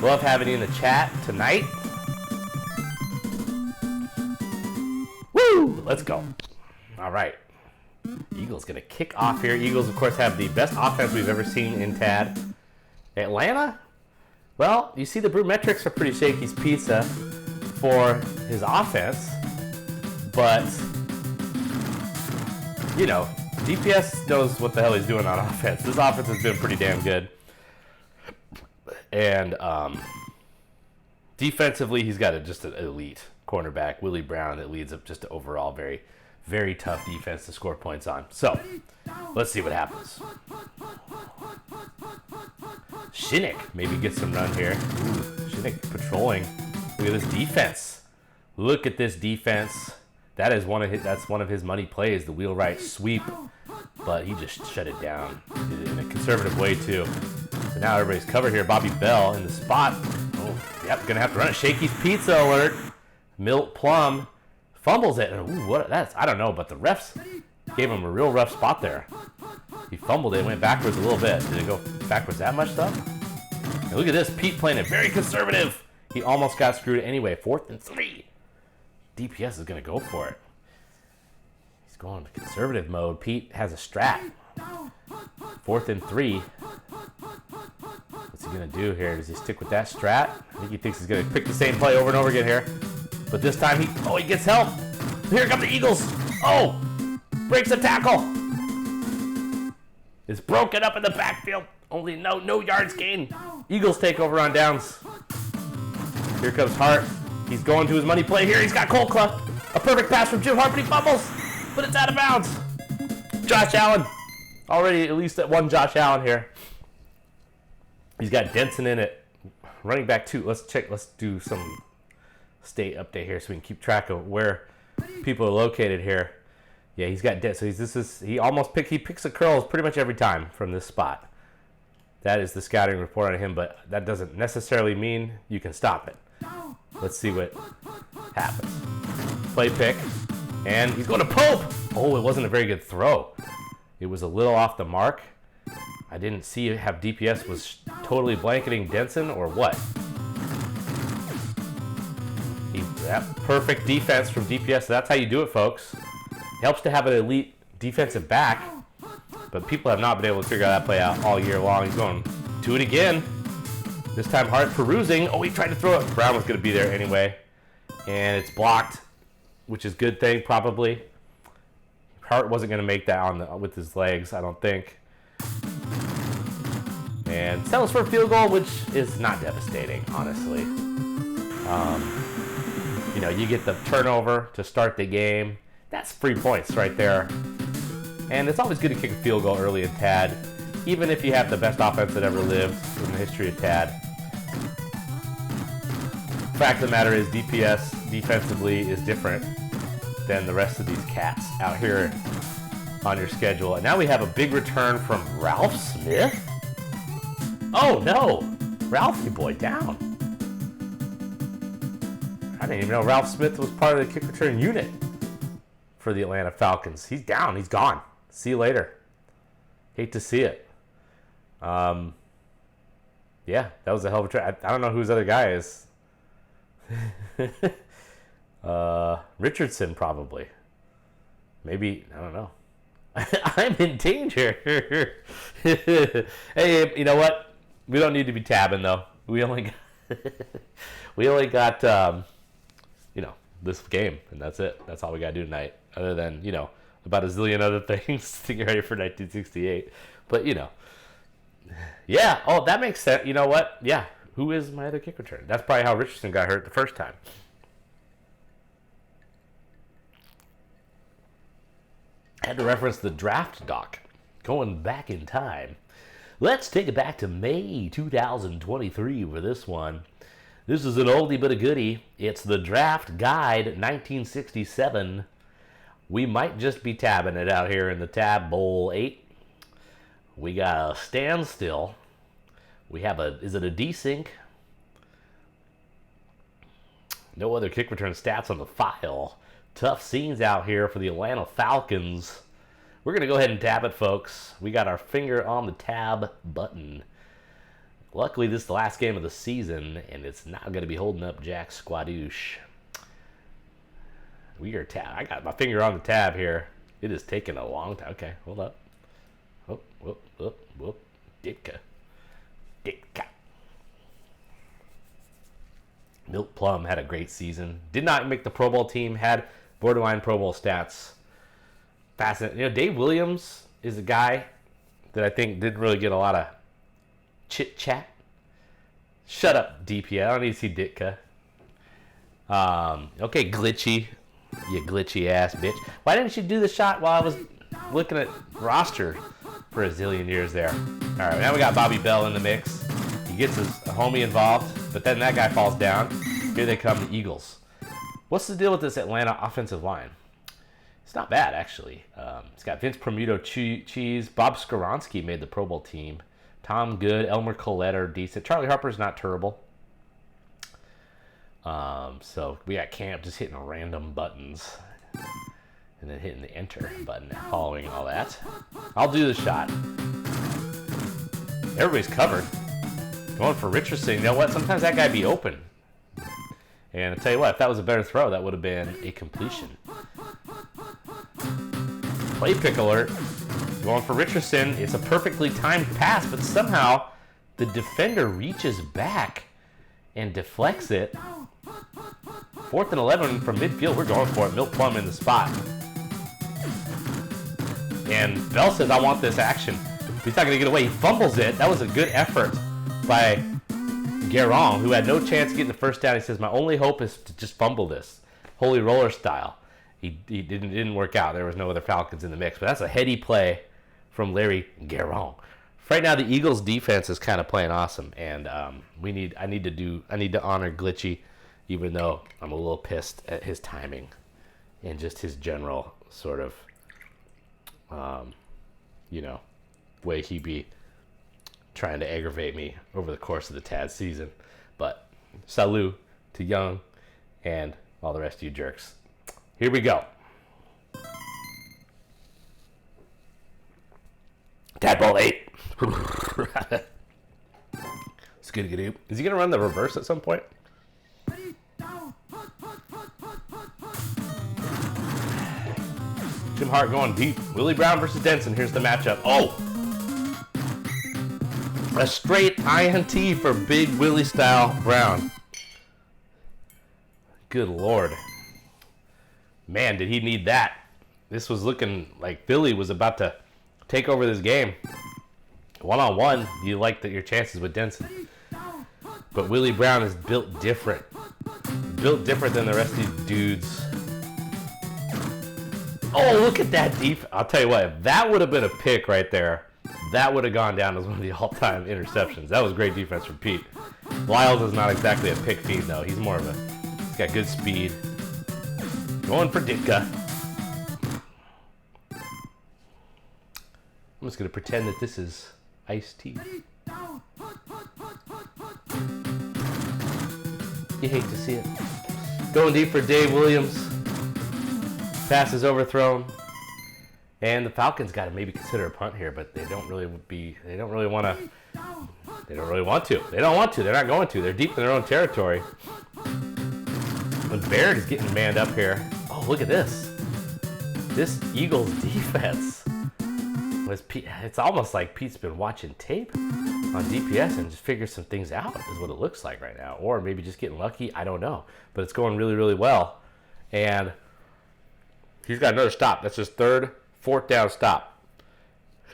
S1: Love having you in the chat tonight. Woo! Let's go. All right. Eagles going to kick off here. Eagles, of course, have the best offense we've ever seen in TAD. Atlanta? Well, you see the brew metrics are pretty shaky's pizza for his offense. But, you know, DPS knows what the hell he's doing on offense. This offense has been pretty damn good. And defensively, he's got just an elite cornerback, Willie Brown, that leads up just an overall very, very tough defense to score points on. So, let's see what happens. Shinnick maybe gets some run here. Ooh, Shinnick patrolling. Look at this defense. Look at this defense. That's one of his money plays, the wheel right sweep. But he just shut it down. Did it in a conservative way, too. So now everybody's covered here. Bobby Bell in the spot. Oh, yep, gonna have to run it. Shakey's Pizza alert. Milt Plum fumbles it. Ooh, what that's? I don't know, but the refs gave him a real rough spot there. He fumbled it, went backwards a little bit. Did it go backwards that much, though? And look at this, Pete playing it very conservative. He almost got screwed anyway. 4th and 3. DPS is gonna go for it. He's going to conservative mode. Pete has a strat. 4th and 3. What's he going to do here? Does he stick with that strat? I think he thinks he's going to pick the same play over and over again here. But this time he gets help. Here come the Eagles. Oh, breaks a tackle. It's broken up in the backfield. Only no yards gained. Eagles take over on downs. Here comes Hart. He's going to his money play here. He's got Cold Claw. A perfect pass from Jim Hart, but he fumbles. But it's out of bounds. Josh Allen. Already at least at one Josh Allen here. He's got Denson in it. Running back 2. Let's check. Let's do some state update here so we can keep track of where people are located here. Yeah, he's got Denson. So he picks the curls pretty much every time from this spot. That is the scouting report on him, but that doesn't necessarily mean you can stop it. Let's see what happens. Play pick. And he's going to Pope. Oh, it wasn't a very good throw. It was a little off the mark. I didn't see have DPS was totally blanketing Denson or what. That perfect defense from DPS. So that's how you do it, folks. Helps to have an elite defensive back. But people have not been able to figure that play out all year long. He's going to it again. This time Hart perusing. Oh, he tried to throw it. Brown was going to be there anyway. And it's blocked, which is a good thing, probably. Hart wasn't going to make that with his legs, I don't think. And settles for a field goal, which is not devastating, honestly. You get the turnover to start the game. That's 3 points right there. And it's always good to kick a field goal early in TAD, even if you have the best offense that ever lived in the history of TAD. Fact of the matter is, DPS defensively is different than the rest of these cats out here on your schedule. And now we have a big return from Ralph Smith. Oh no, Ralphie boy down. I didn't even know Ralph Smith was part of the kick return unit for the Atlanta Falcons. He's down, he's gone. See you later. Hate to see it. Yeah, that was a hell of a try. I don't know who his other guy is. Richardson, probably. Maybe, I don't know. I'm in danger. Hey, you know what? We don't need to be tabbing, though. We only got this game, and that's it. That's all we got to do tonight, other than, about a zillion other things to get ready for 1968. But, yeah. Oh, that makes sense. You know what? Yeah. Who is my other kick return? That's probably how Richardson got hurt the first time. I had to reference the draft doc. Going back in time. Let's take it back to May 2023 for this one. This is an oldie but a goodie. It's the Draft Guide 1967. We might just be tabbing it out here in the Tab Bowl 8. We got a standstill. We have is it a desync? No other kick return stats on the file. Tough scenes out here for the Atlanta Falcons. We're going to go ahead and tab it, folks. We got our finger on the tab button. Luckily, this is the last game of the season, and it's not going to be holding up Jack Squadoosh. We are tab. I got my finger on the tab here. It is taking a long time. Okay, hold up. Whoop. Ditka. Milk Plum had a great season. Did not make the Pro Bowl team. Had borderline Pro Bowl stats. Fascinating. You know, Dave Williams is a guy that I think didn't really get a lot of chit chat. Shut up, DP. I don't need to see Ditka. Okay, Glitchy. You glitchy ass bitch. Why didn't you do the shot while I was looking at roster for a zillion years there? All right, now we got Bobby Bell in the mix. He gets his homie involved, but then that guy falls down. Here they come, the Eagles. What's the deal with this Atlanta offensive line? It's not bad, actually. It's got Vince Permuto Cheese. Bob Skoronski made the Pro Bowl team. Tom Good, Elmer Collette are decent. Charlie Harper's not terrible. So we got Camp just hitting random buttons and then hitting the enter button following all that. I'll do the shot. Everybody's covered. Going for Richardson. You know what? Sometimes that guy be open. And I'll tell you what, if that was a better throw, that would have been a completion. Play pick alert. Going for Richardson. It's a perfectly timed pass, but somehow the defender reaches back and deflects it. 4th and 11 from midfield. We're going for it. Milk Plum in the spot. And Bell says, I want this action. He's not going to get away. He fumbles it. That was a good effort by Guerin, who had no chance of getting the first down. He says, my only hope is to just fumble this. Holy roller style. He didn't work out. There was no other Falcons in the mix. But that's a heady play from Larry Guerin. Right now, the Eagles' defense is kind of playing awesome, and I need to honor Glitchy, even though I'm a little pissed at his timing and just his general sort of, way he be trying to aggravate me over the course of the TAD season. But salute to Young and all the rest of you jerks. Here we go. Tadpole 8. Skiddy-giddy. Is he going to run the reverse at some point? Jim Hart going deep. Willie Brown versus Denson. Here's the matchup. Oh! A straight INT for Big Willie style Brown. Good Lord. Man, did he need that. This was looking like Philly was about to take over this game. One-on-one, you like your chances with Denson. But Willie Brown is built different. Built different than the rest of these dudes. Oh, look at that deep. I'll tell you what, if that would have been a pick right there, that would have gone down as one of the all-time interceptions. That was great defense from Pete. Lyles is not exactly a pick feed, though. He's got good speed. Going for Ditka. I'm just going to pretend that this is iced tea. You hate to see it. Going deep for Dave Williams. Pass is overthrown. And the Falcons got to maybe consider a punt here, but they don't really want to. They don't want to. They're not going to. They're deep in their own territory. And Baird is getting manned up here. Oh, look at this. This Eagles defense. It's almost like Pete's been watching tape on DPS and just figured some things out is what it looks like right now. Or maybe just getting lucky. I don't know. But it's going really, really well. And he's got another stop. That's his fourth down stop.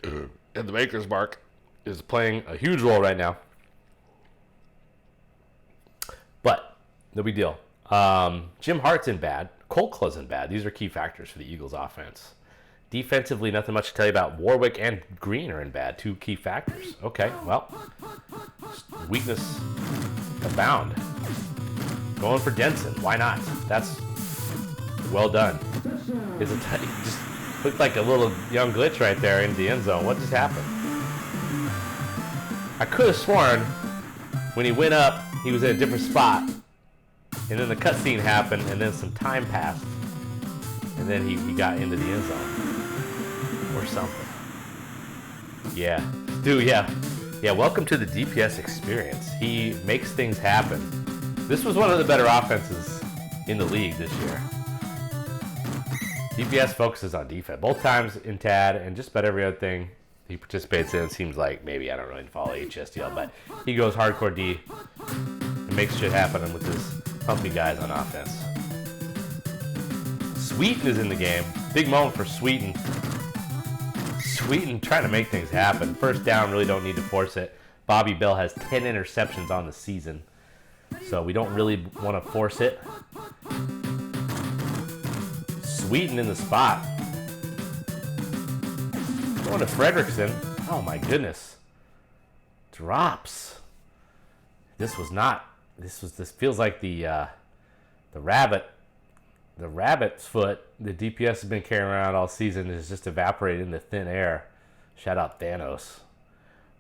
S1: And the Maker's Mark is playing a huge role right now. But no big deal. Jim Hart's in bad. Cole Close in bad. These are key factors for the Eagles offense. Defensively, nothing much to tell you about. Warwick and Green are in bad. Two key factors. Okay, well, weakness abound. Going for Denson. Why not? That's well done. It just looked like a little young glitch right there into the end zone. What just happened? I could have sworn when he went up, he was in a different spot. And then the cutscene happened, and then some time passed. And then he got into the end zone. Or something. Yeah. Dude, yeah. Yeah, welcome to the DPS experience. He makes things happen. This was one of the better offenses in the league this year. DPS focuses on defense. Both times in TAD and just about every other thing he participates in, it seems like, maybe, I don't really follow HSDL, but he goes hardcore D and makes shit happen with his humpy guys on offense. Sweeten is in the game. Big moment for Sweeten. Sweeten trying to make things happen. First down, really don't need to force it. Bobby Bell has 10 interceptions on the season, so we don't really want to force it. Sweeten in the spot. Going to Fredrickson. Oh my goodness. Drops. This feels like the rabbit's foot the DPS has been carrying around all season is just evaporated into thin air. Shout out Thanos.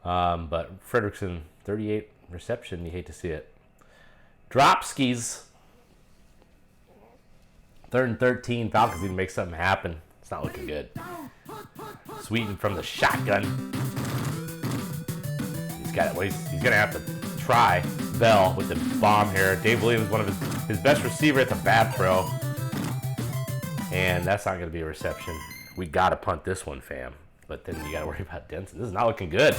S1: But Fredrickson, 38 reception. You hate to see it. Drop skis. 3rd and 13. Falcons need to make something happen. It's not looking good. Sweeten from the shotgun. He's got it. Well, he's gonna have to try. Bell with the bomb here. Dave Williams, one of his best receiver. It's a bad throw. And that's not going to be a reception. We got to punt this one, fam. But then you got to worry about Denson. This is not looking good.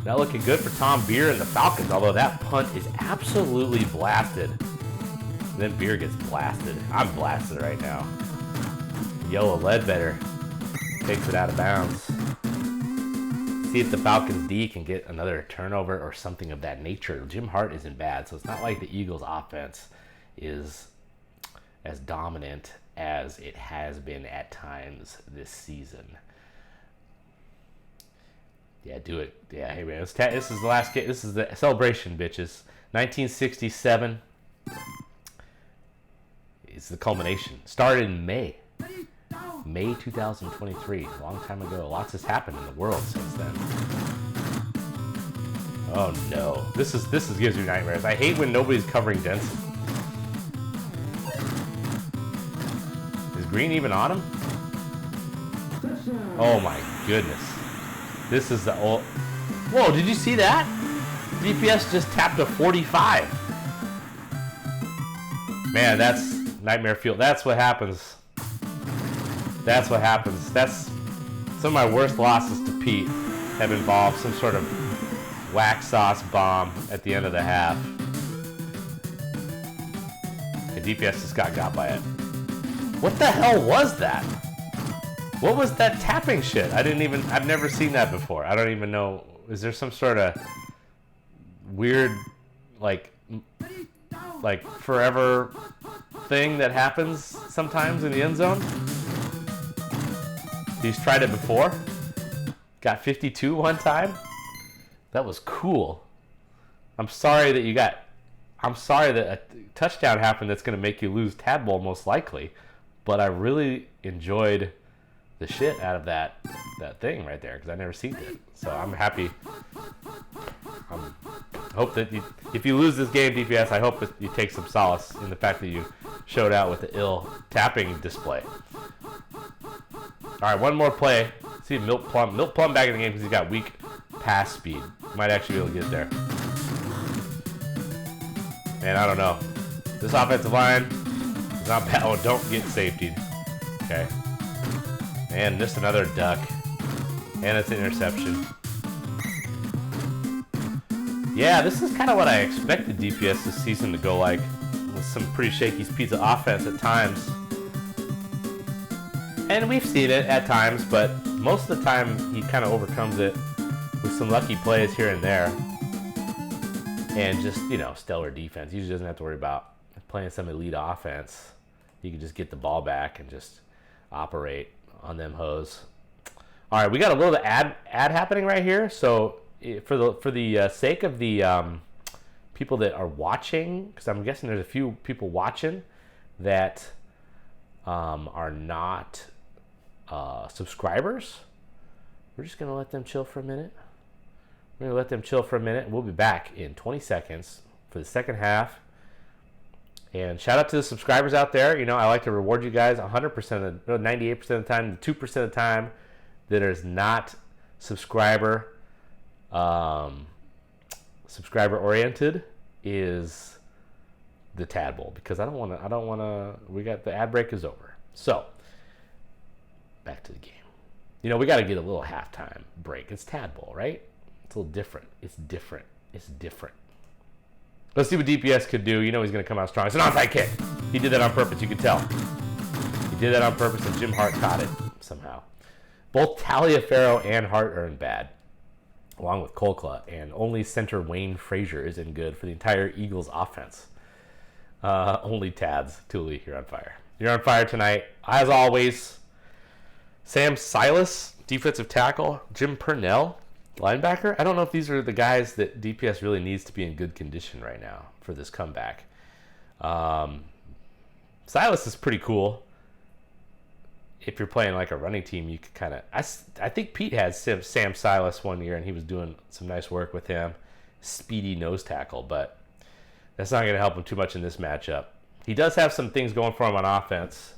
S1: Not looking good for Tom Beer and the Falcons, although that punt is absolutely blasted. And then Beer gets blasted. I'm blasted right now. Yellow Ledbetter takes it out of bounds. See if the Falcons D can get another turnover or something of that nature. Jim Hart isn't bad, so it's not like the Eagles' offense is as dominant as it has been at times this season. Yeah, do it. Yeah, hey man, this is the last game. This is the celebration, bitches. 1967 is the culmination. Started in May 2023. A long time ago. Lots has happened in the world since then. Oh no, this gives me nightmares. I hate when nobody's covering Denson. Green even on him? Oh my goodness. This is the old... Whoa, did you see that? DPS just tapped a 45. Man, that's nightmare fuel. That's what happens. That's what happens. That's... Some of my worst losses to Pete have involved some sort of wax sauce bomb at the end of the half. And DPS just got by it. What the hell was that? What was that tapping shit? I've never seen that before. I don't even know. Is there some sort of weird, like forever thing that happens sometimes in the end zone? He's tried it before. Got 52 one time. That was cool. I'm sorry that a touchdown happened that's going to make you lose Tadpole most likely. But I really enjoyed the shit out of that thing right there because I never seen it. So I'm happy. I hope that if you lose this game, DPS, I hope that you take some solace in the fact that you showed out with the ill tapping display. All right, one more play. See Milk Plum back in the game because he's got weak pass speed. Might actually be able to get there. Man, I don't know. This offensive line. Not bad. Oh, don't get safetied. Okay. And just another duck. And it's an interception. Yeah, this is kind of what I expected DPS this season to go like. With some pretty shaky pizza offense at times. And we've seen it at times, but most of the time he kind of overcomes it with some lucky plays here and there. And just, stellar defense. He usually doesn't have to worry about playing some elite offense. You can just get the ball back and just operate on them hoes. All right, we got a little ad happening right here. So for the sake of the people that are watching, because I'm guessing there's a few people watching that are not subscribers, we're just gonna let them chill for a minute. We'll be back in 20 seconds for the second half. And shout out to the subscribers out there. I like to reward you guys 100%, 98% of the time, 2% of the time that is not subscriber. Subscriber oriented is the Tad Bowl, because I don't want to. We got the ad break is over. So back to the game. You know, we got to get a little halftime break. It's Tad Bowl, right? It's a little different. It's different. Let's see what DPS could do. You know he's going to come out strong. It's an onside kick. He did that on purpose. You can tell. He did that on purpose, and Jim Hart caught it somehow. Both Taliaferro and Hart are in bad, along with Kolkla, and only center Wayne Frazier isn't good for the entire Eagles offense. Only Tads. Tooley, you're on fire. You're on fire tonight. As always, Sam Silas, defensive tackle. Jim Purnell, linebacker. I don't know if these are the guys that DPS really needs to be in good condition right now for this comeback. Silas is pretty cool. If you're playing like a running team, you could kind of... I think Pete had Sam Silas one year, and he was doing some nice work with him. Speedy nose tackle, but that's not going to help him too much in this matchup. He does have some things going for him on offense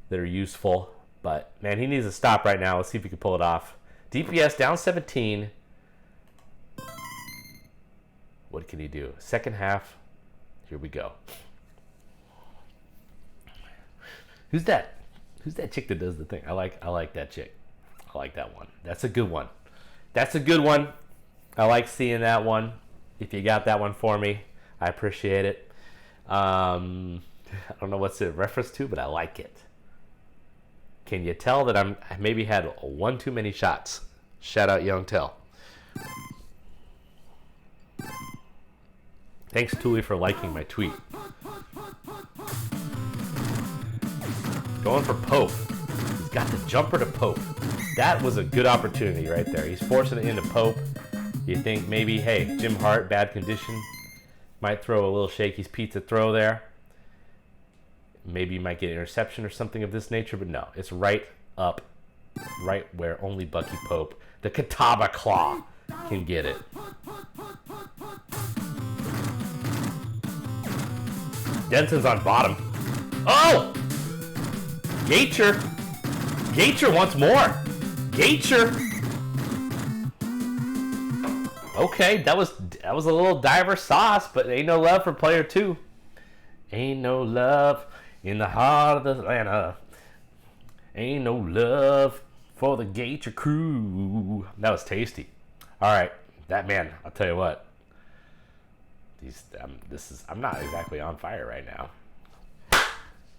S1: that are useful, but, man, he needs to stop right now. Let's see if he can pull it off. DPS down 17. What can he do? Second half. Here we go. Who's that? Who's that chick that does the thing? I like that chick. I like that one. That's a good one. I like seeing that one. If you got that one for me, I appreciate it. I don't know what's it reference to, but I like it. Can you tell that I maybe had one too many shots? Shout out Young Tell. Thanks, Tooley, for liking my tweet. Going for Pope. He's got the jumper to Pope. That was a good opportunity right there. He's forcing it into Pope. You think maybe, hey, Jim Hart, bad condition, might throw a little Shakey's Pizza throw there. Maybe you might get an interception or something of this nature, but no. It's right up, right where only Bucky Pope, the Catawba Claw, can get it. Denson's on bottom. Oh! Gacher wants more. Gacher. Okay, that was a little diver sauce, but ain't no love for player 2. Ain't no love in the heart of Atlanta. Ain't no love for the Gacher crew. That was tasty. All right, that man. I'll tell you what. I'm not exactly on fire right now.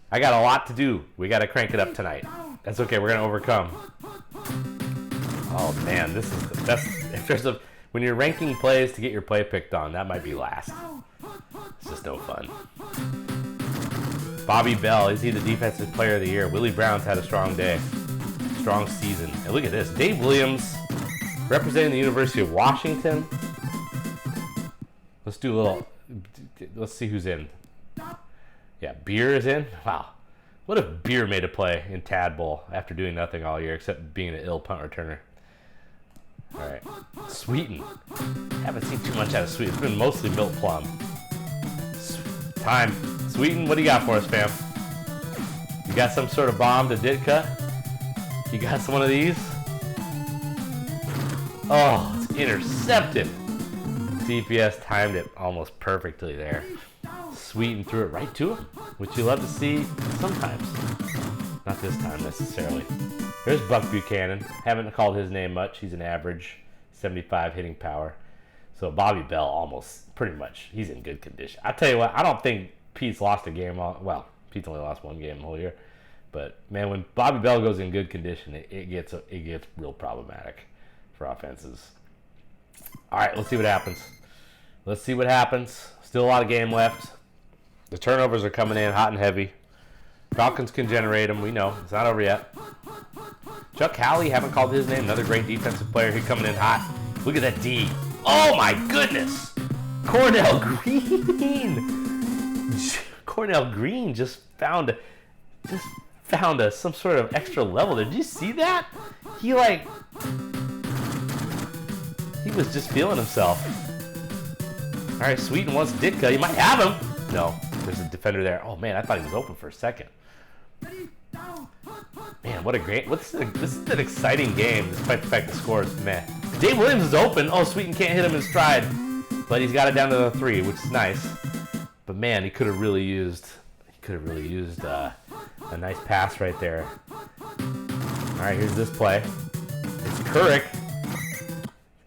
S1: I got a lot to do. We got to crank it up tonight. That's okay. We're gonna overcome. Oh man, this is the best. If there's when you're ranking plays to get your play picked on, that might be last. It's just no fun. Bobby Bell, is he the defensive player of the year? Willie Brown's had a strong day, strong season. And look at this, Dave Williams, representing the University of Washington. Let's do a little. Let's see who's in. Yeah, Beer is in. Wow. What if Beer made a play in Tad Bowl after doing nothing all year except being an ill punt returner? All right. Sweeten. Haven't seen too much out of Sweeten. It's been mostly Milt Plum. Time. Sweeten, what do you got for us, fam? You got some sort of bomb to Ditka? You got some one of these? Oh, it's intercepted. DPS timed it almost perfectly there. Sweeten threw it right to him, which you love to see sometimes. Not this time necessarily. There's Buck Buchanan. Haven't called his name much. He's an average 75 hitting power. So Bobby Bell almost pretty much, he's in good condition. I tell you what, I don't think Pete's lost a game. Well, Pete's only lost one game the whole year. But man, when Bobby Bell goes in good condition, it gets real problematic for offenses. All right, let's see what happens. Still a lot of game left. The turnovers are coming in hot and heavy. Falcons can generate them. We know. It's not over yet. Chuck Howley, haven't called his name. Another great defensive player. He's coming in hot. Look at that D. Oh, my goodness. Cornell Green. Cornell Green just found some sort of extra level. Did you see that? He was just feeling himself. All right, Sweeten wants Ditka. You might have him. No, there's a defender there. Oh, man, I thought he was open for a second. Man, what a great... This is an exciting game, despite the fact the score is meh. Dave Williams is open. Oh, Sweeten can't hit him in stride. But he's got it down to the 3, which is nice. But man, he could have really used a nice pass right there. All right, here's this play. It's Couric.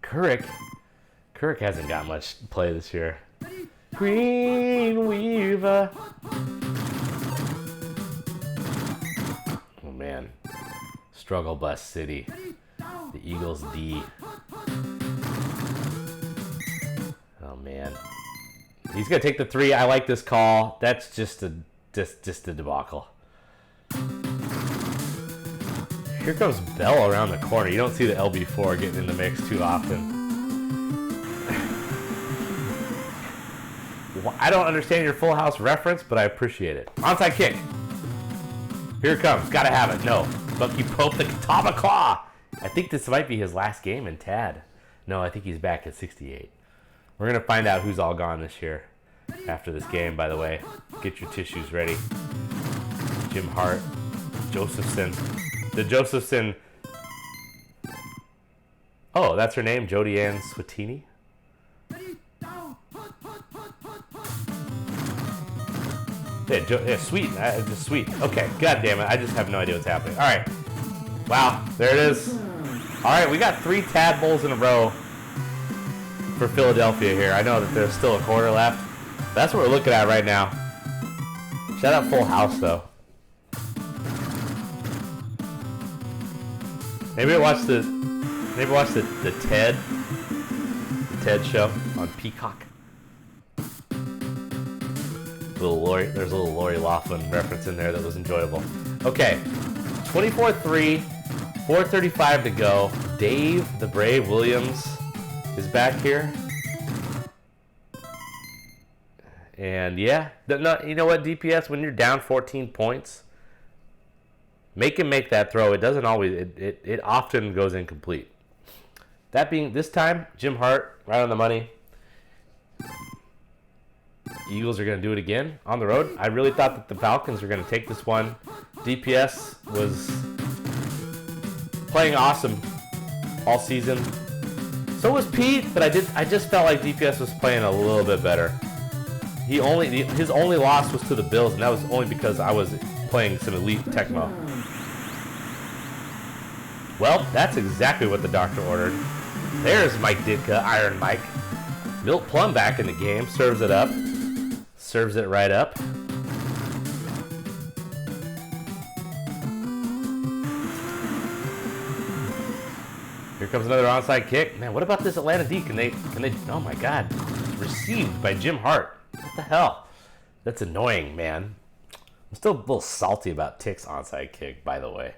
S1: Couric hasn't got much play this year. Green Weaver. Oh man. Struggle Bus City. The Eagles D. Oh man. He's gonna take the 3. I like this call. That's just a debacle. Here comes Bell around the corner. You don't see the LB4 getting in the mix too often. I don't understand your Full House reference, but I appreciate it. Onside kick. Here it comes. Gotta have it. No. Bucky Pope, the Katama Claw. I think this might be his last game in TAD. No, I think he's back at 68. We're going to find out who's all gone this year after this game, by the way. Get your tissues ready. Jim Hart. Josephson. The Josephson. Oh, that's her name? Jody Ann Swatini? Yeah, sweet. Just sweet. Okay, god damn it. I just have no idea what's happening. All right. Wow, there it is. All right, we got 3 TAD Bowls in a row for Philadelphia here. I know that there's still a quarter left. That's what we're looking at right now. Shout out Full House, though. Maybe watch the TED show on Peacock. There's a little Lori Loughlin reference in there that was enjoyable. Okay, 24-3, 4:35 to go. Dave the Brave Williams is back here. And yeah, you know what, DPS, when you're down 14 points, make him make that throw. It doesn't always, it often goes incomplete. That being, this time, Jim Hart, right on the money. Eagles are going to do it again on the road. I really thought that the Falcons were going to take this one. DPS was playing awesome all season. So was Pete, but I just felt like DPS was playing a little bit better. His only loss was to the Bills, and that was only because I was playing some elite Tecmo. Well, that's exactly what the doctor ordered. There's Mike Ditka, Iron Mike. Milt Plum back in the game, serves it up. Serves it right up. Here comes another onside kick. Man, what about this Atlanta D? Can they, oh my God. Received by Jim Hart. What the hell? That's annoying, man. I'm still a little salty about Tick's onside kick, by the way.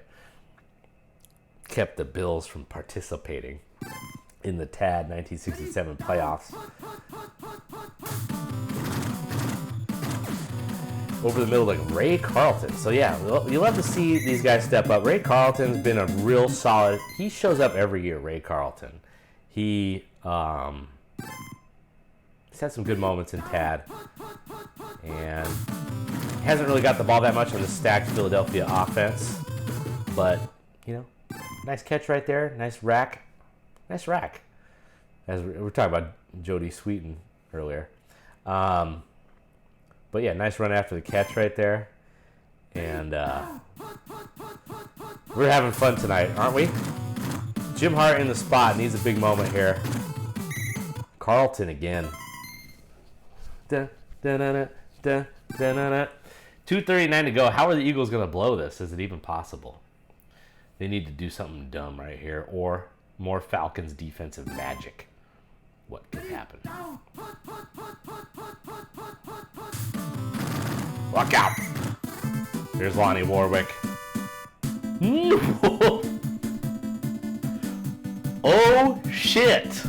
S1: Kept the Bills from participating in the TAD 1967 playoffs. Over the middle, like Ray Carlton. So yeah, you love to see these guys step up. Ray Carlton's been a real solid. He shows up every year. Ray Carlton. He's had some good moments in TAD, and hasn't really got the ball that much on the stacked Philadelphia offense. But you know, nice catch right there. Nice rack. Nice rack. As we're talking about Jody Sweeten earlier. But yeah, nice run after the catch right there. And we're having fun tonight, aren't we? Jim Hart in the spot needs a big moment here. Carlton again. 2:39 to go. How are the Eagles going to blow this? Is it even possible? They need to do something dumb right here, or more Falcons defensive magic. What could happen? Look out! There's Lonnie Warwick. No! Oh shit!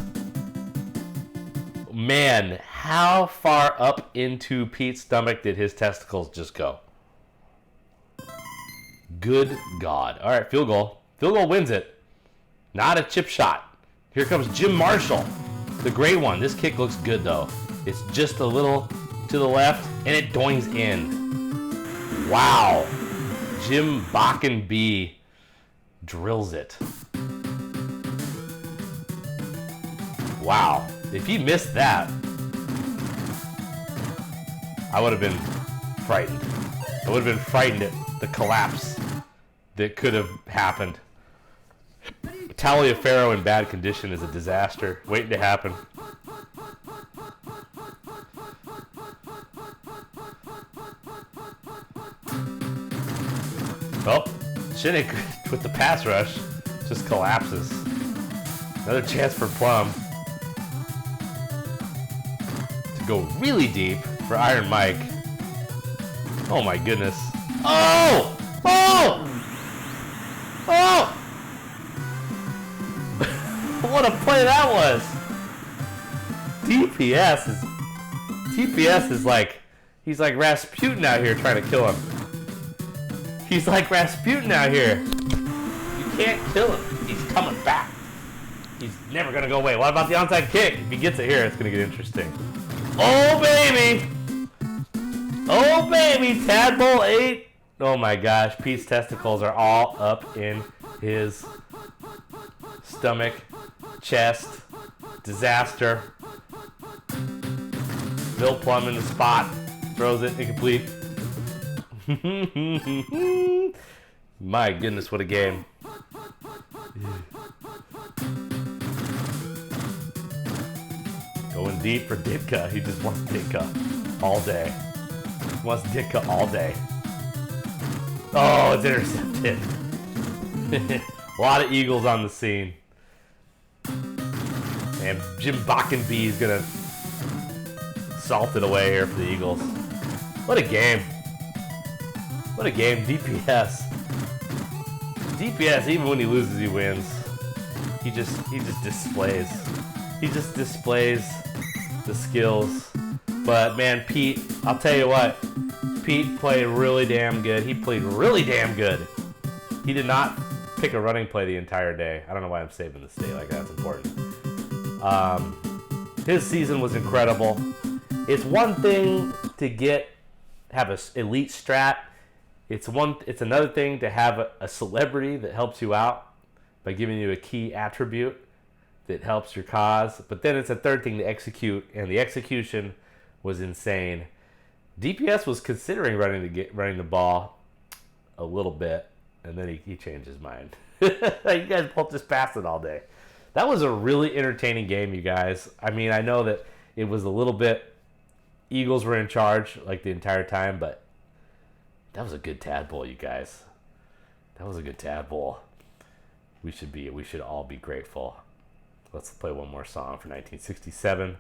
S1: Man, how far up into Pete's stomach did his testicles just go? Good God. All right, field goal. Field goal wins it. Not a chip shot. Here comes Jim Marshall, the gray one. This kick looks good, though. It's just a little to the left, and it doings in. Wow. Jim Bakken B drills it. Wow. If he missed that, I would have been frightened. I would have been frightened at the collapse that could have happened. Taliaferro in bad condition is a disaster waiting to happen. Oh, Shinnick with the pass rush just collapses. Another chance for Plum to go really deep for Iron Mike. Oh my goodness. Oh! Oh! Oh! What a play that was! TPS is like, he's like Rasputin out here trying to kill him. He's like Rasputin out here. You can't kill him. He's coming back. He's never gonna go away. What about the onside kick? If he gets it here, it's gonna get interesting. Oh baby! Oh baby! Tadpole 8. Oh my gosh, Pete's testicles are all up in his stomach, chest. Disaster. Bill Plum in the spot. Throws it incomplete. My goodness, what a game. Going deep for Ditka. He just wants Ditka all day. He wants Ditka all day. Oh, it's intercepted. A lot of Eagles on the scene. And Jim Bockenby is going to salt it away here for the Eagles. What a game. What a game. DPS. DPS, even when he loses, he wins. He just displays. He just displays the skills. But man, Pete, I'll tell you what. Pete played really damn good. He played really damn good. He did not pick a running play the entire day. I don't know why I'm saving the state like that. It's important. His season was incredible. It's one thing to have an elite strat. It's another thing to have a celebrity that helps you out by giving you a key attribute that helps your cause. But then it's a third thing to execute, and the execution was insane. DPS was considering running the ball a little bit, and then he changed his mind. You guys both just passed it all day. That was a really entertaining game, you guys. I mean, I know that it was a little bit, Eagles were in charge like the entire time, but that was a good tadpole, you guys. That was a good tadpole. We should all be grateful. Let's play one more song for 1967.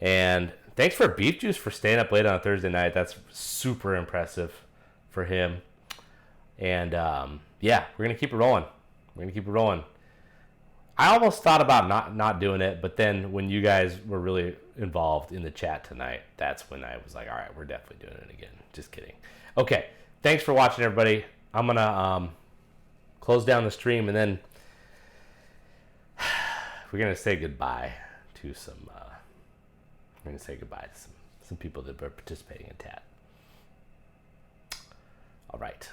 S1: And thanks for Beef Juice for staying up late on a Thursday night. That's super impressive for him. And yeah, we're gonna keep it rolling. I almost thought about not doing it, but then when you guys were really involved in the chat tonight, that's when I was like, all right, we're definitely doing it again. Just kidding. Okay, thanks for watching, everybody. I'm gonna close down the stream, and then we're gonna say goodbye to some. We're gonna say goodbye to some people that were participating in chat. All right.